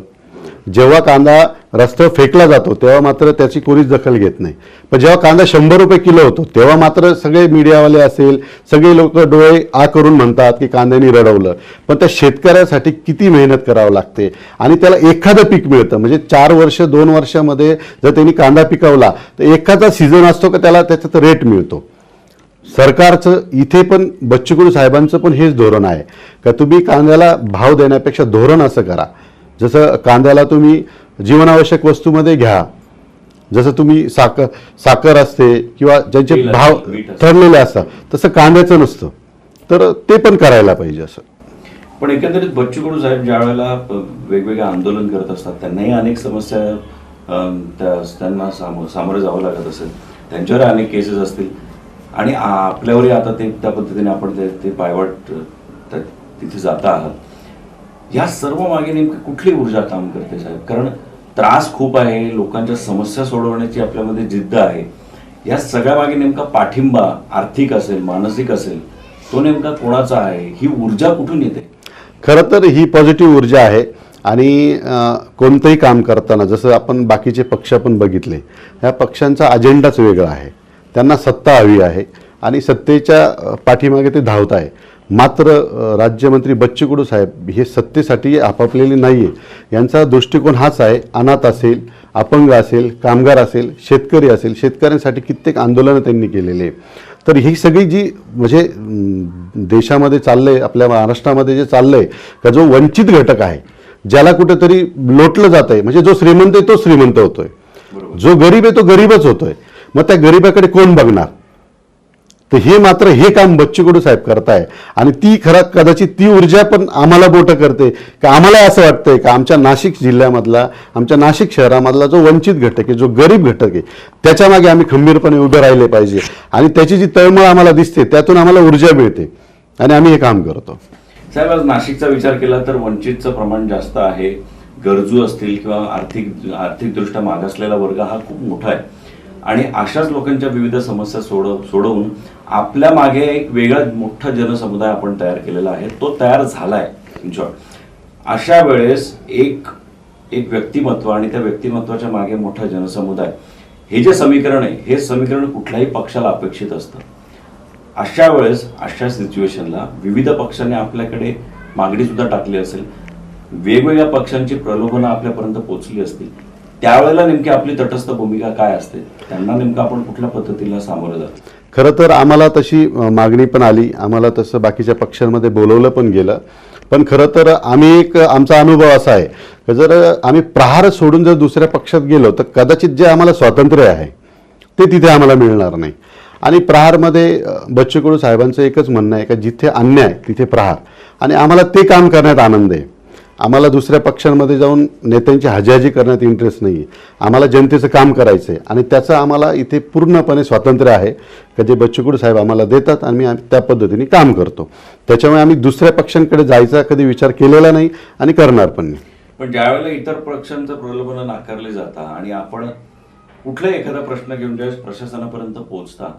जेव्हा कांदा रस्त्यावर फेकला जातो तेव्हा मात्र त्याची कोणीच दखल घेत नाही. पण जेव्हा कांदा 100 रुपये किलो होतो तेव्हा मात्र सगळे मीडियावाले असेल सगळे लोक डोळे आ करून म्हणतात की कांद्याने रडवलं. पण त्या शेतकऱ्यासाठी किती मेहनत करावं लागते आणि त्याला एखादं पीक मिळतं. म्हणजे 4 वर्ष 2 वर्षामध्ये जर त्यांनी कांदा पिकवला तर एखादा सीझन असतो का त्याला त्याच्यात रेट मिळतो. सरकारचं इथे पण बच्चू कडू साहेबांचं पण हेच धोरण आहे का तुम्ही कांद्याला भाव देण्यापेक्षा धोरण असं करा. जसं कांद्याला तुम्ही जीवनावश्यक वस्तूमध्ये घ्या, जसं तुम्ही साखर असते किंवा ज्यांचे भाव ठरलेले असतात तसं कांद्याचं नसतं. तर ते पण करायला पाहिजे असं. पण एकंदरीत बच्चू कडू साहेब ज्या वेळेला वेगवेगळे आंदोलन करत असतात त्यांनाही अनेक समस्या त्यांना सामोरे जावं लागत असेल, त्यांच्यावर अनेक केसेस असतील आणि आपल्यावरही आता ते त्या पद्धतीने आपण ते पायवाट तिथे जाता आहात. या सर्व मागे नेमकी कुठली ऊर्जा काम करते साहेब? कारण त्रास खूप आहे, लोकांच्या समस्या सोडवण्याची आपल्यामध्ये जिद्द आहे. या सगळ्या मागे नेमका पाठिंबा आर्थिक असेल मानसिक असेल तो नेमका कोणाचा आहे? ही ऊर्जा कुठून येते? खरं तर ही पॉझिटिव्ह ऊर्जा आहे आणि कोणतंही काम करताना जसं आपण बाकीचे पक्ष पण बघितले, ह्या पक्षांचा अजेंडाच वेगळा आहे. त्यांना सत्ता हवी आहे आणि सत्तेच्या पाठीमागे ते धावत आहे. मात्र राज्यमंत्री बच्चू कडू साहेब हे सत्तेसाठी आपापलेले नाही आहे. यांचा दृष्टिकोन हाच आहे, अनाथ असेल, अपंग असेल, कामगार असेल, शेतकरी असेल, शेतकऱ्यांसाठी कित्येक आंदोलनं त्यांनी केलेली आहे. तर ही सगळी जी म्हणजे देशामध्ये चाललं आहे, आपल्या महाराष्ट्रामध्ये जे चाललं आहे का जो वंचित घटक आहे ज्याला कुठेतरी लोटलं जात आहे, म्हणजे जो श्रीमंत आहे तो श्रीमंत होतोय, जो गरीब आहे तो गरीबच होतोय. मग त्या गरीबाकडे कोण बघणार? तर हे मात्र हे काम बच्चू कडू साहेब करताय आणि ती कदाचित ती ऊर्जा पण आम्हाला बोटं करते का आम्हाला असं वाटतंय का आमच्या नाशिक जिल्ह्यामधला आमच्या नाशिक शहरामधला जो वंचित घटक आहे, जो गरीब घटक आहे त्याच्या मागे आम्ही खंबीरपणे उभे राहिले पाहिजे आणि त्याची जी तळमळ आम्हाला दिसते त्यातून आम्हाला ऊर्जा मिळते आणि आम्ही हे काम करतो. साहेब आज नाशिकचा विचार केला तर वंचितचं प्रमाण जास्त आहे, गरजू असतील किंवा आर्थिकदृष्ट्या मागासलेला वर्ग हा खूप मोठा आहे आणि अशाच लोकांच्या विविध समस्या सोडवून आपल्या मागे एक वेगळा मोठा जनसमुदाय आपण तयार केलेला आहे, तो तयार झालाय. अशा वेळेस एक व्यक्तिमत्व आणि त्या व्यक्तिमत्वाच्या मागे मोठा जनसमुदाय हे जे समीकरण आहे हे समीकरण कुठल्याही पक्षाला अपेक्षित असतं. अशा वेळेस अशा सिच्युएशनला विविध पक्षांनी आपल्याकडे मागणी सुद्धा टाकली असेल, वेगवेगळ्या पक्षांची प्रलोभनं आपल्यापर्यंत पोहोचली असतील, त्यावेळेला नेमकी आपली तटस्थ भूमिका काय असते? त्यांना नेमकं आपण कुठल्या पद्धतीला सामोरं जातो? खरं तर आम्हाला तशी मागणी पण आली, आम्हाला तसं बाकीच्या पक्षांमध्ये बोलवलं पण गेलं. पण खरं तर आमचा अनुभव असा आहे की जर आम्ही प्रहार सोडून जर दुसऱ्या पक्षात गेलो तर कदाचित जे आम्हाला स्वातंत्र्य आहे ते तिथे आम्हाला मिळणार नाही. आणि प्रहारमध्ये बच्चू कडू साहेबांचं एकच म्हणणं आहे की जिथे अन्याय तिथे प्रहार आणि आम्हाला ते काम करण्यात आनंद आहे. आम्हाला दुसऱ्या पक्षांमध्ये जाऊन नेत्यांची हजाजी करण्यात इंटरेस्ट नाही आहे. आम्हाला जनतेचं काम करायचं आहे आणि त्याचं आम्हाला इथे पूर्णपणे स्वातंत्र्य आहे की जे बच्चू कडू साहेब आम्हाला देतात आणि आम्ही त्या पद्धतीने काम करतो. त्याच्यामुळे आम्ही दुसऱ्या पक्षांकडे जायचा कधी विचार केलेला नाही आणि करणार पण नाही. पण ज्यावेळेला इतर पक्षांचं प्रलोभन नाकारले जातात आणि आपण कुठलाही एखादा प्रश्न घेऊन ज्यावेळेस प्रशासनापर्यंत पोहोचता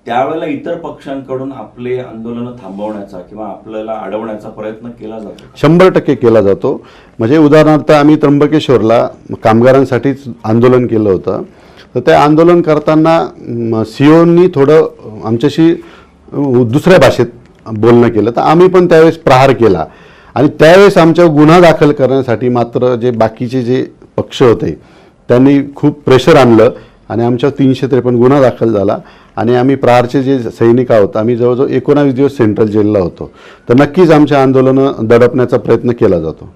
त्यावेळेला इतर पक्षांकडून आपले आंदोलन थांबवण्याचा किंवा आपल्याला अडवण्याचा प्रयत्न केला जातो? 100% केला जातो. म्हणजे उदाहरणार्थ आम्ही त्र्यंबकेश्वरला कामगारांसाठीच आंदोलन केलं होतं. तर ते आंदोलन करताना सीओनी थोडं आमच्याशी दुसऱ्या भाषेत बोलणं केलं, तर आम्ही पण त्यावेळेस प्रहार केला आणि त्यावेळेस आमच्यावर गुन्हा दाखल करण्यासाठी मात्र जे बाकीचे जे पक्ष होते त्यांनी खूप प्रेशर आणलं आणि आमच्यावर 353 गुन्हा दाखल झाला आणि आम्ही प्रहारचे जे सैनिक आहोत आम्ही जवळजवळ 19 दिवस सेंट्रल जेलला होतो. तर नक्कीच आमच्या आंदोलनं दडपण्याचा प्रयत्न केला जातो.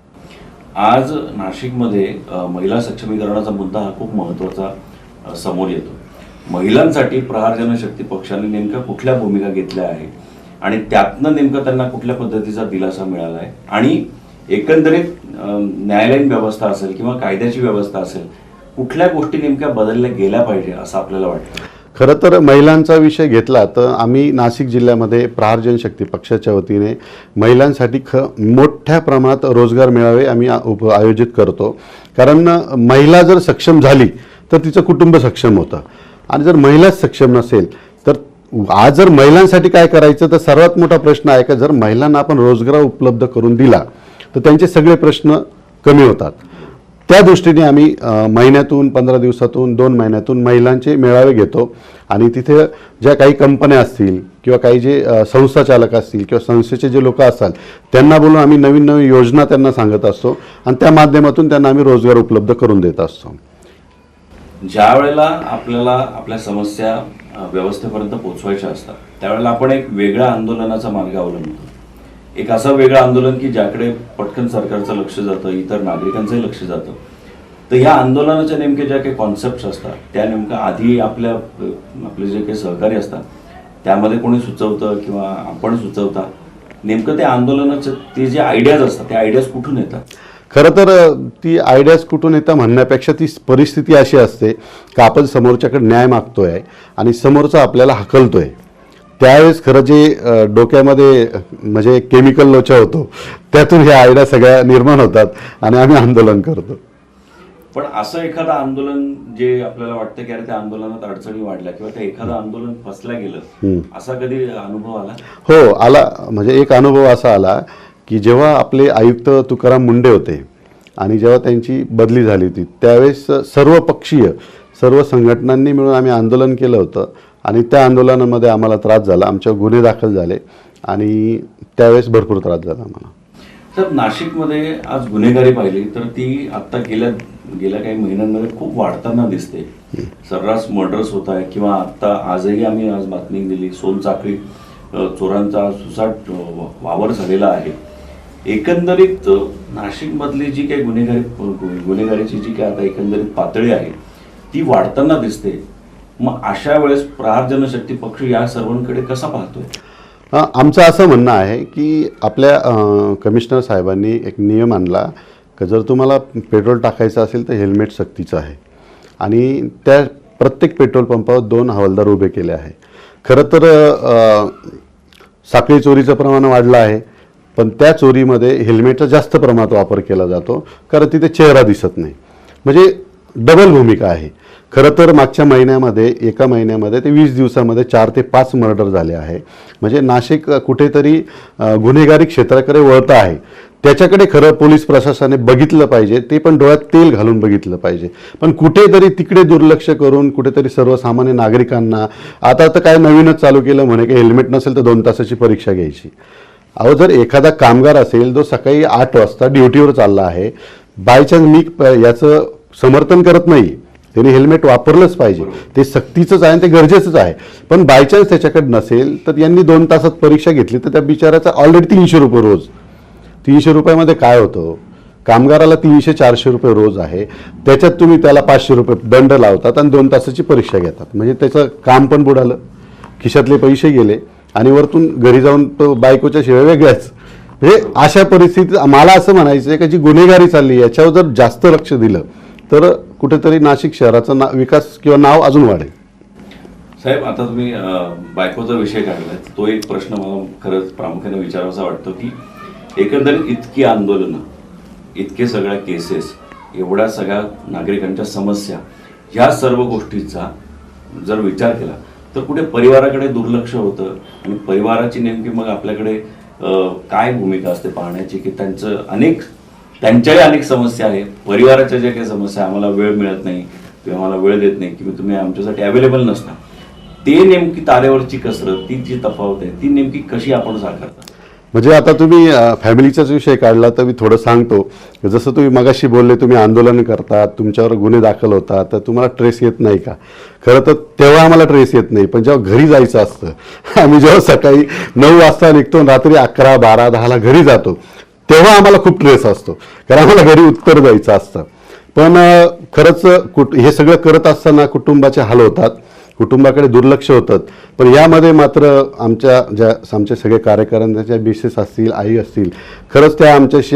आज नाशिकमध्ये महिला सक्षमीकरणाचा मुद्दा हा खूप महत्त्वाचा समोर येतो. महिलांसाठी प्रहार जनशक्ती पक्षाने नेमक्या कुठल्या भूमिका घेतल्या आहे आणि त्यातनं नेमकं त्यांना कुठल्या पद्धतीचा दिलासा मिळाला आहे आणि एकंदरीत न्यायालयीन व्यवस्था असेल किंवा कायद्याची व्यवस्था असेल कुठल्या गोष्टी नेमक्या बदलल्या गेल्या पाहिजे असं आपल्याला वाटतं? खरं तर महिलांचा विषय घेतला तर आम्ही नाशिक जिल्ह्यामध्ये प्रहार जनशक्ती पक्षाच्या वतीने महिलांसाठी मोठ्या प्रमाणात रोजगार मेळावे आम्ही आयोजित करतो. कारण महिला जर सक्षम झाली तर तिचं कुटुंब सक्षम होतं आणि जर महिलाच सक्षम नसेल तर आज जर महिलांसाठी काय करायचं, तर सर्वात मोठा प्रश्न आहे का जर महिलांना आपण रोजगार उपलब्ध करून दिला तर त्यांचे सगळे प्रश्न कमी होतात. त्या दृष्टीने आम्ही महिन्यातून 15 दिवसातून 2 महिन्यातून महिलांचे मेळावे घेतो आणि तिथे ज्या काही कंपन्या असतील किंवा काही जे संस्था चालक असतील किंवा संस्थेचे जे लोक असतात त्यांना बोलून आम्ही नवीन नवीन योजना त्यांना सांगत असतो आणि त्या माध्यमातून त्यांना आम्ही रोजगार उपलब्ध करून देत असतो. ज्या वेळेला आपल्याला आपल्या समस्या व्यवस्थेपर्यंत पोहोचवायच्या असतात त्यावेळेला आपण एक वेगळ्या आंदोलनाचा मार्ग अवलंबतो. एक असं वेगळं आंदोलन की ज्याकडे पटकन सरकारचं लक्ष जातं, इतर नागरिकांचंही लक्ष जातं. तर ह्या आंदोलनाच्या नेमके ज्या काही कॉन्सेप्ट असतात त्या नेमकं आधी आपले जे काही सहकारी असतात त्यामध्ये कोणी सुचवतं किंवा आपण सुचवता, नेमकं ते आंदोलनाचं ते जे आयडियाज असतात त्या आयडियाज कुठून येतात? खरं तर ती आयडियाज कुठून येतं म्हणण्यापेक्षा ती परिस्थिती अशी असते का आपण समोरच्याकडे न्याय मागतोय आणि समोरचा आपल्याला हकलतोय. त्यावेळेस खरं जे डोक्यामध्ये म्हणजे केमिकल लोचा होतो त्यातून ह्या आयडिया सगळ्या निर्माण होतात आणि आम्ही आंदोलन करतो. पण असं एखादं आंदोलन जे आपल्याला वाटतं की अरे त्या आंदोलनात अडचणी वाढल्या किंवा ते एखादं आंदोलन फसल्या गेलं, असा कधी अनुभव आला? हो आला. म्हणजे एक अनुभव असा आला की जेव्हा आपले आयुक्त तुकाराम मुंडे होते आणि जेव्हा त्यांची बदली झाली होती त्यावेळेस सर्व पक्षीय सर्व संघटनांनी मिळून आम्ही आंदोलन केलं होतं आणि त्या आंदोलनामध्ये आम्हाला त्रास झाला, आमच्यावर गुन्हे दाखल झाले आणि त्यावेळेस भरपूर त्रास झाला आम्हाला. तर नाशिकमध्ये आज गुन्हेगारी पाहिली तर ती आता गेल्या काही महिन्यांमध्ये खूप वाढताना दिसते. सर्रास मर्डर्स होत आहे किंवा आता आजही आम्ही आज बातमी दिली सोनचाकरी चोरांचा सुसाट वावर झालेला आहे. एकंदरीत नाशिकमधली जी काही गुन्हेगारीची जी काही आता एकंदरीत पातळी आहे ती वाढताना दिसते. मग अशा वेळेस प्रहार जनशक्ती पक्ष या सर्वांकडे कसा पाहतोय? आमचं असं म्हणणं आहे की आपल्या कमिशनर साहेबांनी एक नियम आणला की जर तुम्हाला पेट्रोल टाकायचं असेल तर हेल्मेट सक्तीचं आहे आणि त्या प्रत्येक पेट्रोल पंपावर 2 हवालदार उभे केले आहे. खरं तर साखळी चोरीचं प्रमाण वाढलं आहे पण त्या चोरीमध्ये हेल्मेटचा जास्त प्रमाणात वापर केला जातो कारण तिथे चेहरा दिसत नाही. म्हणजे डबल भूमिका आहे. खरं तर मागच्या महिन्यामध्ये एका महिन्यामध्ये ते 20 दिवसामध्ये 4 ते 5 मर्डर झाले आहे. म्हणजे नाशिक कुठेतरी गुन्हेगारी क्षेत्राकडे वळतं आहे. त्याच्याकडे खरं पोलीस प्रशासनाने बघितलं पाहिजे, ते पण डोळ्यात तेल घालून बघितलं पाहिजे. पण कुठेतरी तिकडे दुर्लक्ष करून कुठेतरी सर्वसामान्य नागरिकांना आता तर काय नवीनच चालू केलं म्हणे की हेल्मेट नसेल तर 2 तासाची परीक्षा घ्यायची. अहो जर एखादा कामगार असेल जो सकाळी 8 वाजता ड्युटीवर चालला आहे, बायचान्स मी याचं समर्थन करत नाही, त्याने हेल्मेट वापरलंच पाहिजे, ते सक्तीचंच आहे आणि ते गरजेचंच आहे. पण बायचान्स त्याच्याकडे नसेल तर यांनी 2 तासात परीक्षा घेतली तर त्या बिचाराचा ऑलरेडी 300 रुपये रोज. 300 रुपयामध्ये काय होतं? कामगाराला 300-400 रुपये रोज आहे, त्याच्यात तुम्ही त्याला 500 रुपये दंड लावतात आणि 2 तासाची परीक्षा घेतात. म्हणजे त्याचं काम पण बुडालं, खिशातले पैसे गेले आणि वरतून घरी जाऊन तो बायकोच्या शिवाय वेगळ्याच. म्हणजे अशा परिस्थितीत मला असं म्हणायचं आहे की जी गुन्हेगारी चालली याच्यावर जर जास्त लक्ष दिलं तर कुठेतरी नाशिक शहराचा विकास किंवा नाव अजून वाढेल. साहेब आता तुम्ही बायकोचा विषय काढलाय, तो एक प्रश्न मला खरंच प्रामुख्याने विचारावासा वाटतो की एकंदरीत इतकी आंदोलनं, इतके सगळ्या केसेस, एवढ्या सगळ्या नागरिकांच्या समस्या, ह्या सर्व गोष्टीचा जर विचार केला तर कुठे परिवाराकडे दुर्लक्ष होतं आणि परिवाराची नेमकी मग आपल्याकडे काय भूमिका असते पाहण्याची की त्यांच्याही अनेक समस्या आहे, परिवाराच्या ज्या काही समस्या, आम्हाला वेळ मिळत नाही किंवा आम्हाला वेळ देत नाही किंवा तुम्ही आमच्यासाठी अवेलेबल नसता, ते नेमकी तारेवरची कसरत, ती जी तफावत आहे ती नेमकी कशी आपण साकारता? म्हणजे आता तुम्ही फॅमिलीचाच विषय काढला तर मी थोडं सांगतो. जसं तुम्ही मगाशी बोलले तुम्ही आंदोलन करतात, तुमच्यावर गुन्हे दाखल होतात, तर तुम्हाला ट्रेस येत नाही का? खरं तर तेव्हा आम्हाला ट्रेस येत नाही, पण जेव्हा घरी जायचं असतं, आम्ही जेव्हा सकाळी 9 वाजता निघतो रात्री 11, 12, 10ला घरी जातो तेव्हा आम्हाला खूप ट्रेस असतो कारण आम्हाला घरी उत्तर द्यायचं असतं. पण खरंच हे सगळं करत असताना कुटुंबाचे हाल होतात, कुटुंबाकडे दुर्लक्ष होतं. पण यामध्ये मात्र आमचे सगळे कार्यकर्त्यांच्या मिसेस असतील, आई असतील, खरंच त्या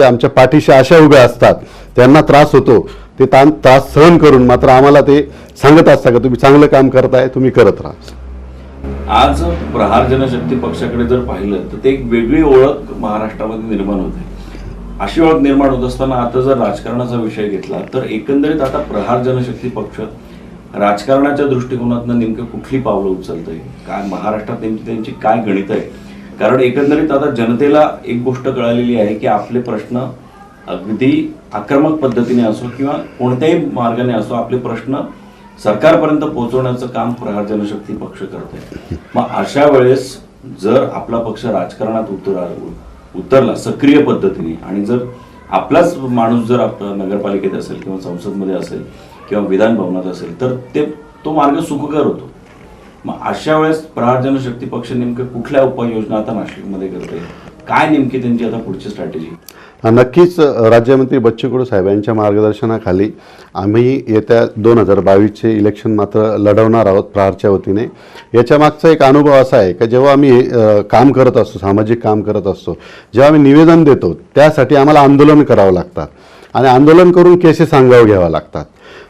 आमच्या पाठीशी अशा उभ्या असतात, त्यांना त्रास होतो, ते त्रास सहन करून मात्र आम्हाला ते सांगत असतात का तुम्ही चांगलं काम करताय, तुम्ही करत राहा. आज प्रहार जनशक्ती पक्षाकडे जर पाहिलं तर ते एक वेगळी ओळख महाराष्ट्रामध्ये निर्माण होते. अशी ओळख निर्माण होत असताना आता जर राजकारणाचा विषय घेतला तर एकंदरीत आता प्रहार जनशक्ती पक्ष राजकारणाच्या दृष्टिकोनातून नेमकं कुठली पावलं उचलतंय, काय महाराष्ट्रात नेमकी त्यांची काय गणित आहे? कारण एकंदरीत आता जनतेला एक गोष्ट कळालेली आहे की आपले प्रश्न अगदी आक्रमक पद्धतीने असो किंवा कोणत्याही मार्गाने असो, आपले प्रश्न सरकारपर्यंत पोहोचवण्याचं काम प्रहार जनशक्ती पक्ष करत आहे. मग अशा वेळेस जर आपला पक्ष राजकारणात उतरला सक्रिय पद्धतीने आणि जर आपलाच माणूस जर आपला नगरपालिकेत असेल किंवा संसदमध्ये असेल किंवा विधान भवनात असेल तर तो मार्ग सुखकर होतो. मग अशा वेळेस प्रहार जनशक्ती पक्ष नेमकं कुठल्या उपाययोजना आता नाशिकमध्ये करते, काय नेमकी त्यांची आता पुढची स्ट्रॅटेजी? नक्कीच राज्यमंत्री बच्चू कडू साहेबांच्या मार्गदर्शनाखाली आम्ही येत्या 2022चे इलेक्शन मात्र लढवणार आहोत प्रहारच्या वतीने. याच्या मागचा एक अनुभव असा आहे की जेव्हा आम्ही काम करत असतो, सामाजिक काम करत असतो, जेव्हा आम्ही निवेदन देतो त्यासाठी आम्हाला आंदोलन करावं लागतात आणि आंदोलन करून केसेस अंगावर घ्यावा लागतात.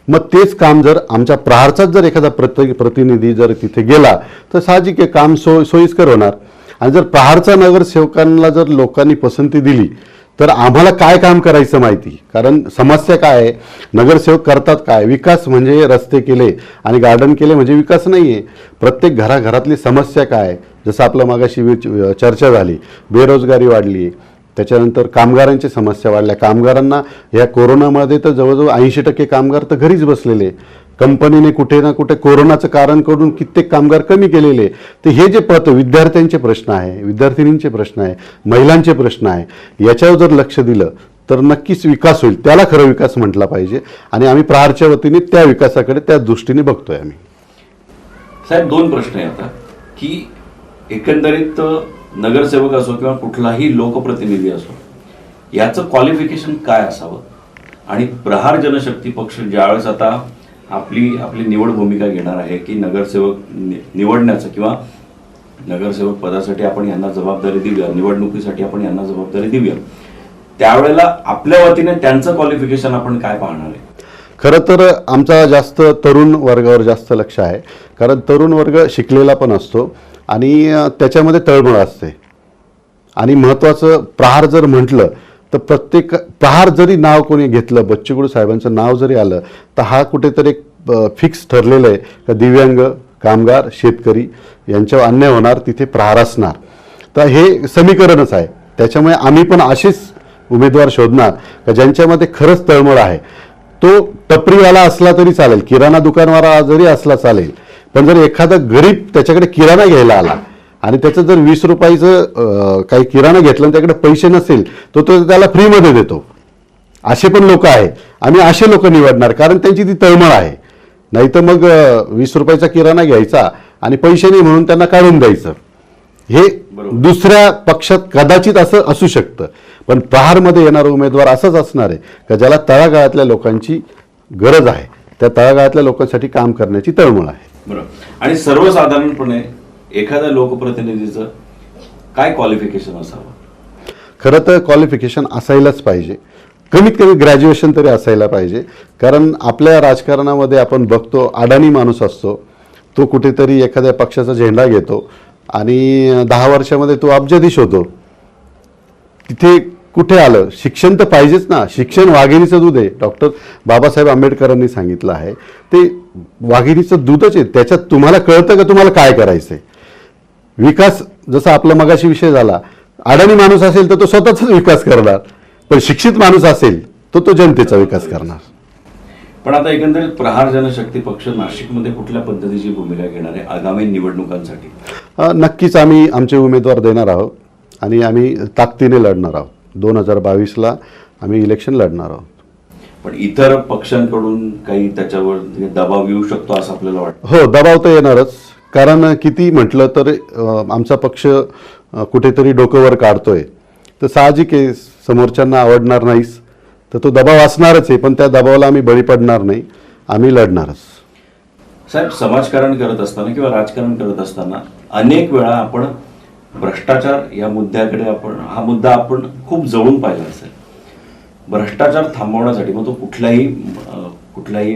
मग तेच काम जर आमच्या प्रहारचाच जर एखादा प्रतिनिधी जर तिथे गेला तर साहजिक आहे काम सोयीस्कर होणार. आणि जर प्रहारचा नगरसेवकांना जर लोकांनी पसंती दिली तर आम्हाला काय काम करायचं माहिती, कारण समस्या काय आहे, नगरसेवक करतात काय, विकास म्हणजे रस्ते केले आणि गार्डन केले म्हणजे विकास नाही आहे. प्रत्येक घराघरातली समस्या काय, जसं आपलं मागाशी चर्चा झाली, बेरोजगारी वाढली, त्याच्यानंतर कामगारांची समस्या वाढल्या. कामगारांना या कोरोनामध्ये तर जवळजवळ 80% कामगार तर घरीच बसलेले. कंपनीने कुठे ना कुठे कोरोनाचं कारण करून कित्येक कामगार कमी केलेले. तर हे जे विद्यार्थ्यांचे प्रश्न आहे, विद्यार्थिनींचे प्रश्न आहे, महिलांचे प्रश्न आहे, याच्यावर जर लक्ष दिलं तर नक्कीच विकास होईल. त्याला खरं विकास म्हटला पाहिजे आणि आम्ही प्रहारच्या वतीने त्या विकासाकडे त्या दृष्टीने बघतोय. आम्ही साहेब 2 प्रश्न आहे आता की एकंदरीत नगरसेवक असो किंवा कुठलाही लोकप्रतिनिधी असो याचं क्वालिफिकेशन काय असावं आणि प्रहार जनशक्ती पक्ष ज्यावेळेस आता आपली निवड भूमिका घेणार आहे की नगरसेवक निवडण्याचं किंवा नगरसेवक पदासाठी आपण यांना जबाबदारी देऊया, निवडणुकीसाठी आपण यांना जबाबदारी देऊया, त्यावेळेला आपल्या वतीने त्यांचं क्वालिफिकेशन आपण काय पाहणार आहे? खरं तर आमचा जास्त तरुण वर्गावर जास्त लक्ष आहे, कारण तरुण वर्ग शिकलेला पण असतो आणि त्याच्यामध्ये तळमळ असते. आणि महत्त्वाचं प्रहार जर म्हटलं तर प्रत्येक प्रहार जरी नाव कोणी घेतलं, बच्चू कडू साहेबांचं नाव जरी आलं तर हा कुठेतरी एक फिक्स ठरलेलं आहे का दिव्यांग, कामगार, शेतकरी यांच्यावर अन्याय होणार तिथे प्रहार असणार. तर हे समीकरणच आहे. त्याच्यामुळे आम्ही पण असेच उमेदवार शोधणार का ज्यांच्यामध्ये खरंच तळमळ आहे. तो टपरीवाला असला तरी चालेल, किराणा दुकानवाला जरी असला चालेल, पण जर एखादा गरीब त्याच्याकडे किराणा घ्यायला आला आणि त्याचं जर 20 रुपयाचं काही किराणा घेतलं आणि त्याकडे पैसे नसेल तर तो त्याला फ्रीमध्ये देतो. असे पण लोक आहे. आम्ही असे लोक निवडणार कारण त्यांची ती तळमळ आहे. नाही तर मग 20 रुपयाचा किराणा घ्यायचा आणि पैसे नाही म्हणून त्यांना काढून द्यायचं. हे दुसऱ्या पक्षात कदाचित असं असू शकतं, पण प्रहारमध्ये येणारा उमेदवार असंच असणार आहे का ज्याला तळागाळातल्या लोकांची गरज आहे, त्या तळागाळातल्या लोकांसाठी काम करण्याची तळमळ आहे. बरोबर. आणि सर्वसाधारणपणे एखाद्या लोकप्रतिनिधीचं काय क्वालिफिकेशन असावं? खरं तर क्वालिफिकेशन असायलाच पाहिजे, कमीत कमी ग्रॅज्युएशन तरी असायला पाहिजे. कारण आपल्या राजकारणामध्ये आपण बघतो अडाणी माणूस असतो, तो कुठेतरी एखाद्या पक्षाचा झेंडा घेतो आणि 10 वर्षामध्ये तो अब्जाधीश होतो. तिथे कुठे आलं? शिक्षण तर पाहिजेच ना. शिक्षण वाघिणीचं दूध आहे. डॉक्टर बाबासाहेब आंबेडकरांनी सांगितलं आहे ते वाघिणीचं दूधच आहे. त्याच्यात तुम्हाला कळतं का तुम्हाला काय करायचंय. विकास जसा आपला मगाशी विषय झाला, अडाणी माणूस असेल तर तो स्वतःचाच विकास करणार, पण शिक्षित माणूस असेल तो जनतेचा विकास करणार. पण आता एकंदरीत प्रहार जनशक्ती पक्ष नाशिकमध्ये कुठल्या पद्धतीची भूमिका घेणार आहे आगामी निवडणुकांसाठी? नक्कीच आम्ही आमचे उमेदवार देणार आहोत आणि आम्ही ताकदीने लढणार आहोत. 2022ला आम्ही इलेक्शन लढणार आहोत. पण इतर पक्षांकडून काही त्याच्यावर दबाव येऊ शकतो असं आपल्याला वाटतं? हो, दबाव तर येणारच. कारण किती म्हटलं तर आमचा पक्ष कुठेतरी डोकं वर काढतोय तर साहजिक आहे समोरच्यांना आवडणार नाहीच, तर तो दबाव असणारच आहे. पण त्या दबावाला आम्ही बळी पडणार नाही, आम्ही लढणारच. साहेब, समाजकारण करत असताना किंवा राजकारण करत असताना अनेक वेळा आपण भ्रष्टाचार या मुद्द्याकडे हा मुद्दा आपण खूप जवळून पाहिला असेल. भ्रष्टाचार थांबवण्यासाठी मग तो कुठल्याही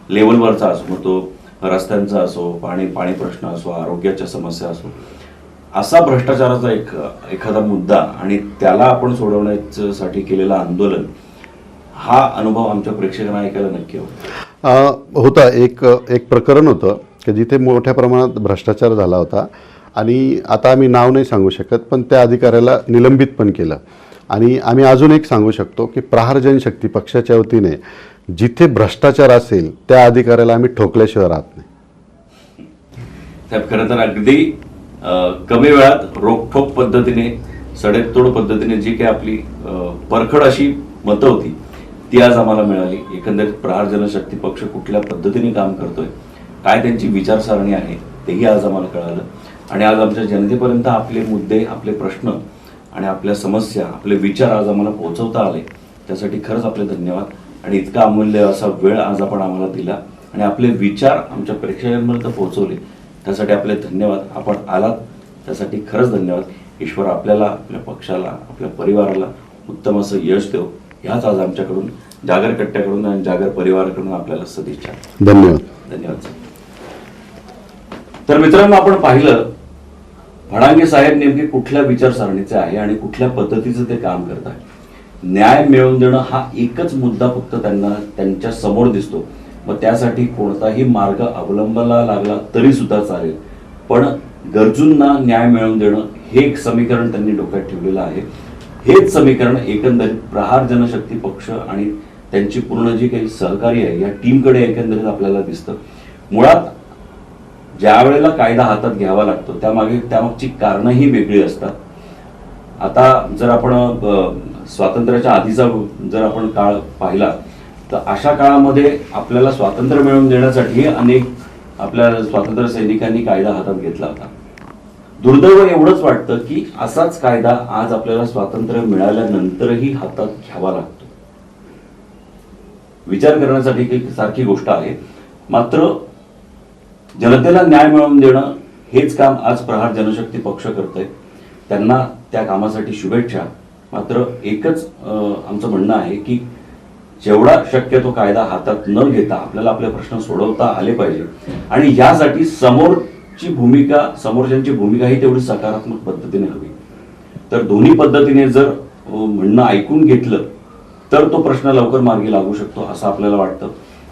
लेवलवरचा असो, मग तो रस्त्यांचा असो, पाणी प्रश्न असो, आरोग्याच्या समस्या असो, असा भ्रष्टाचाराचा एखादा मुद्दा आणि त्याला आपण सोडवण्यासाठी केलेलं आंदोलन, हा अनुभव आमच्या प्रेक्षकांना ऐकायला नक्की हवा. होता एक प्रकरण होतं की जिथे मोठ्या प्रमाणात भ्रष्टाचार झाला होता आणि आता आम्ही नाव नाही सांगू शकत, पण त्या अधिकाऱ्याला निलंबित पण केलं. आणि आम्ही अजून एक सांगू शकतो की प्रहार जनशक्ती पक्षाच्या वतीने जिथे भ्रष्टाचार असेल त्या अधिकाऱ्याला आम्ही ठोकल्याशिवाय राहत नाही. साहेब, खरं तर अगदी कमी वेळात रोखठोक पद्धतीने, सडेतोड पद्धतीने जी काही आपली परखड अशी मतं होती ती आज आम्हाला मिळाली. एकंदरीत प्रहार जनशक्ती पक्ष कुठल्या पद्धतीने काम करतोय, काय त्यांची विचारसरणी आहे तेही आज आम्हाला कळालं. आणि आज आमच्या जनतेपर्यंत आपले मुद्दे, आपले प्रश्न आणि आपल्या समस्या, आपले विचार आज आम्हाला पोहोचवता आले, त्यासाठी खरंच आपले धन्यवाद. आणि इतका अमूल्य असा वेळ आज आपण आम्हाला दिला आणि आपले विचार आमच्या प्रेक्षकांपर्यंत पोहोचवले, त्यासाठी आपले धन्यवाद. आपण आलात त्यासाठी खरंच धन्यवाद. ईश्वर आपल्याला, आपल्या पक्षाला, आपल्या परिवाराला उत्तम असं यश देव, ह्याच आज आमच्याकडून, जागर कट्ट्याकडून आणि जागर परिवाराकडून आपल्याला सदिच्छा. धन्यवाद. धन्यवाद. तर मित्रांनो, आपण पाहिलं भडांगे साहेब नेमके कुठल्या विचारसरणीचे आहे आणि कुठल्या पद्धतीचं ते काम करत आहे. न्याय मिळवून देणं हा एकच मुद्दा फक्त त्यांना त्यांच्या समोर दिसतो. मग त्यासाठी कोणताही मार्ग अवलंबला लागला तरी सुद्धा चालेल, पण गरजूंना न्याय मिळवून देणं हे एक समीकरण त्यांनी डोक्यात ठेवलेलं आहे. हेच समीकरण एकंदरीत प्रहार जनशक्ती पक्ष आणि त्यांची पूर्ण जी काही सहकारी आहे या टीमकडे एकंदरीत आपल्याला दिसतं. मुळात ज्या वेळेला कायदा हातात घ्यावा लागतो त्यामागची कारणंही वेगळी असतात. आता जर आपण स्वातंत्र्याच्या आधीचा जर आपण काळ पाहिला तर अशा काळामध्ये आपल्याला स्वातंत्र्य मिळवून देण्यासाठी अनेक आपल्या स्वातंत्र्य सैनिकांनी कायदा हातात घेतला होता. दुर्दैव एवढंच वाटतं की असाच कायदा आज आपल्याला स्वातंत्र्य मिळाल्यानंतरही हातात घ्यावा लागतो. विचार करण्यासाठी सारखी गोष्ट आहे. मात्र जनतेला न्याय मिळवून देणं हेच काम आज प्रहार जनशक्ती पक्ष करतोय. त्यांना त्या कामासाठी शुभेच्छा. मात्र एकच आमचं म्हणणं आहे की जेवढा शक्य तो कायदा हातात न घेता आपल्याला आपले प्रश्न सोडवता आले पाहिजे आणि यासाठी समोरच्यांची भूमिकाही तेवढी सकारात्मक पद्धतीने हवी. तर दोन्ही पद्धतीने जर म्हणणं ऐकून घेतलं तर तो प्रश्न लवकर मार्गी लागू शकतो असं आपल्याला वाटतं.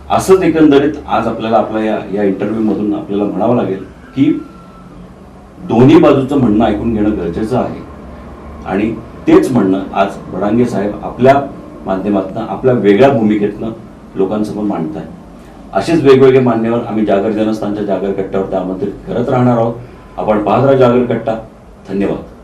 असंच एकंदरीत आज आपल्याला आपल्या या इंटरव्ह्यू मधून आपल्याला म्हणावं लागेल की दोन्ही बाजूचं म्हणणं ऐकून घेणं गरजेचं आहे आणि तेच म्हणणं आज भडांगे साहेब आपल्या माध्यमातून, आपल्या वेगळ्या भूमिकेतनं लोकांसमोर मांडत आहे. असेच वेगवेगळे मान्यवर आम्ही जागर जनस्थानच्या जागर कट्ट्यावर आमंत्रित करत राहणार आहोत. आपण पाहत राहा जागर कट्टा. धन्यवाद.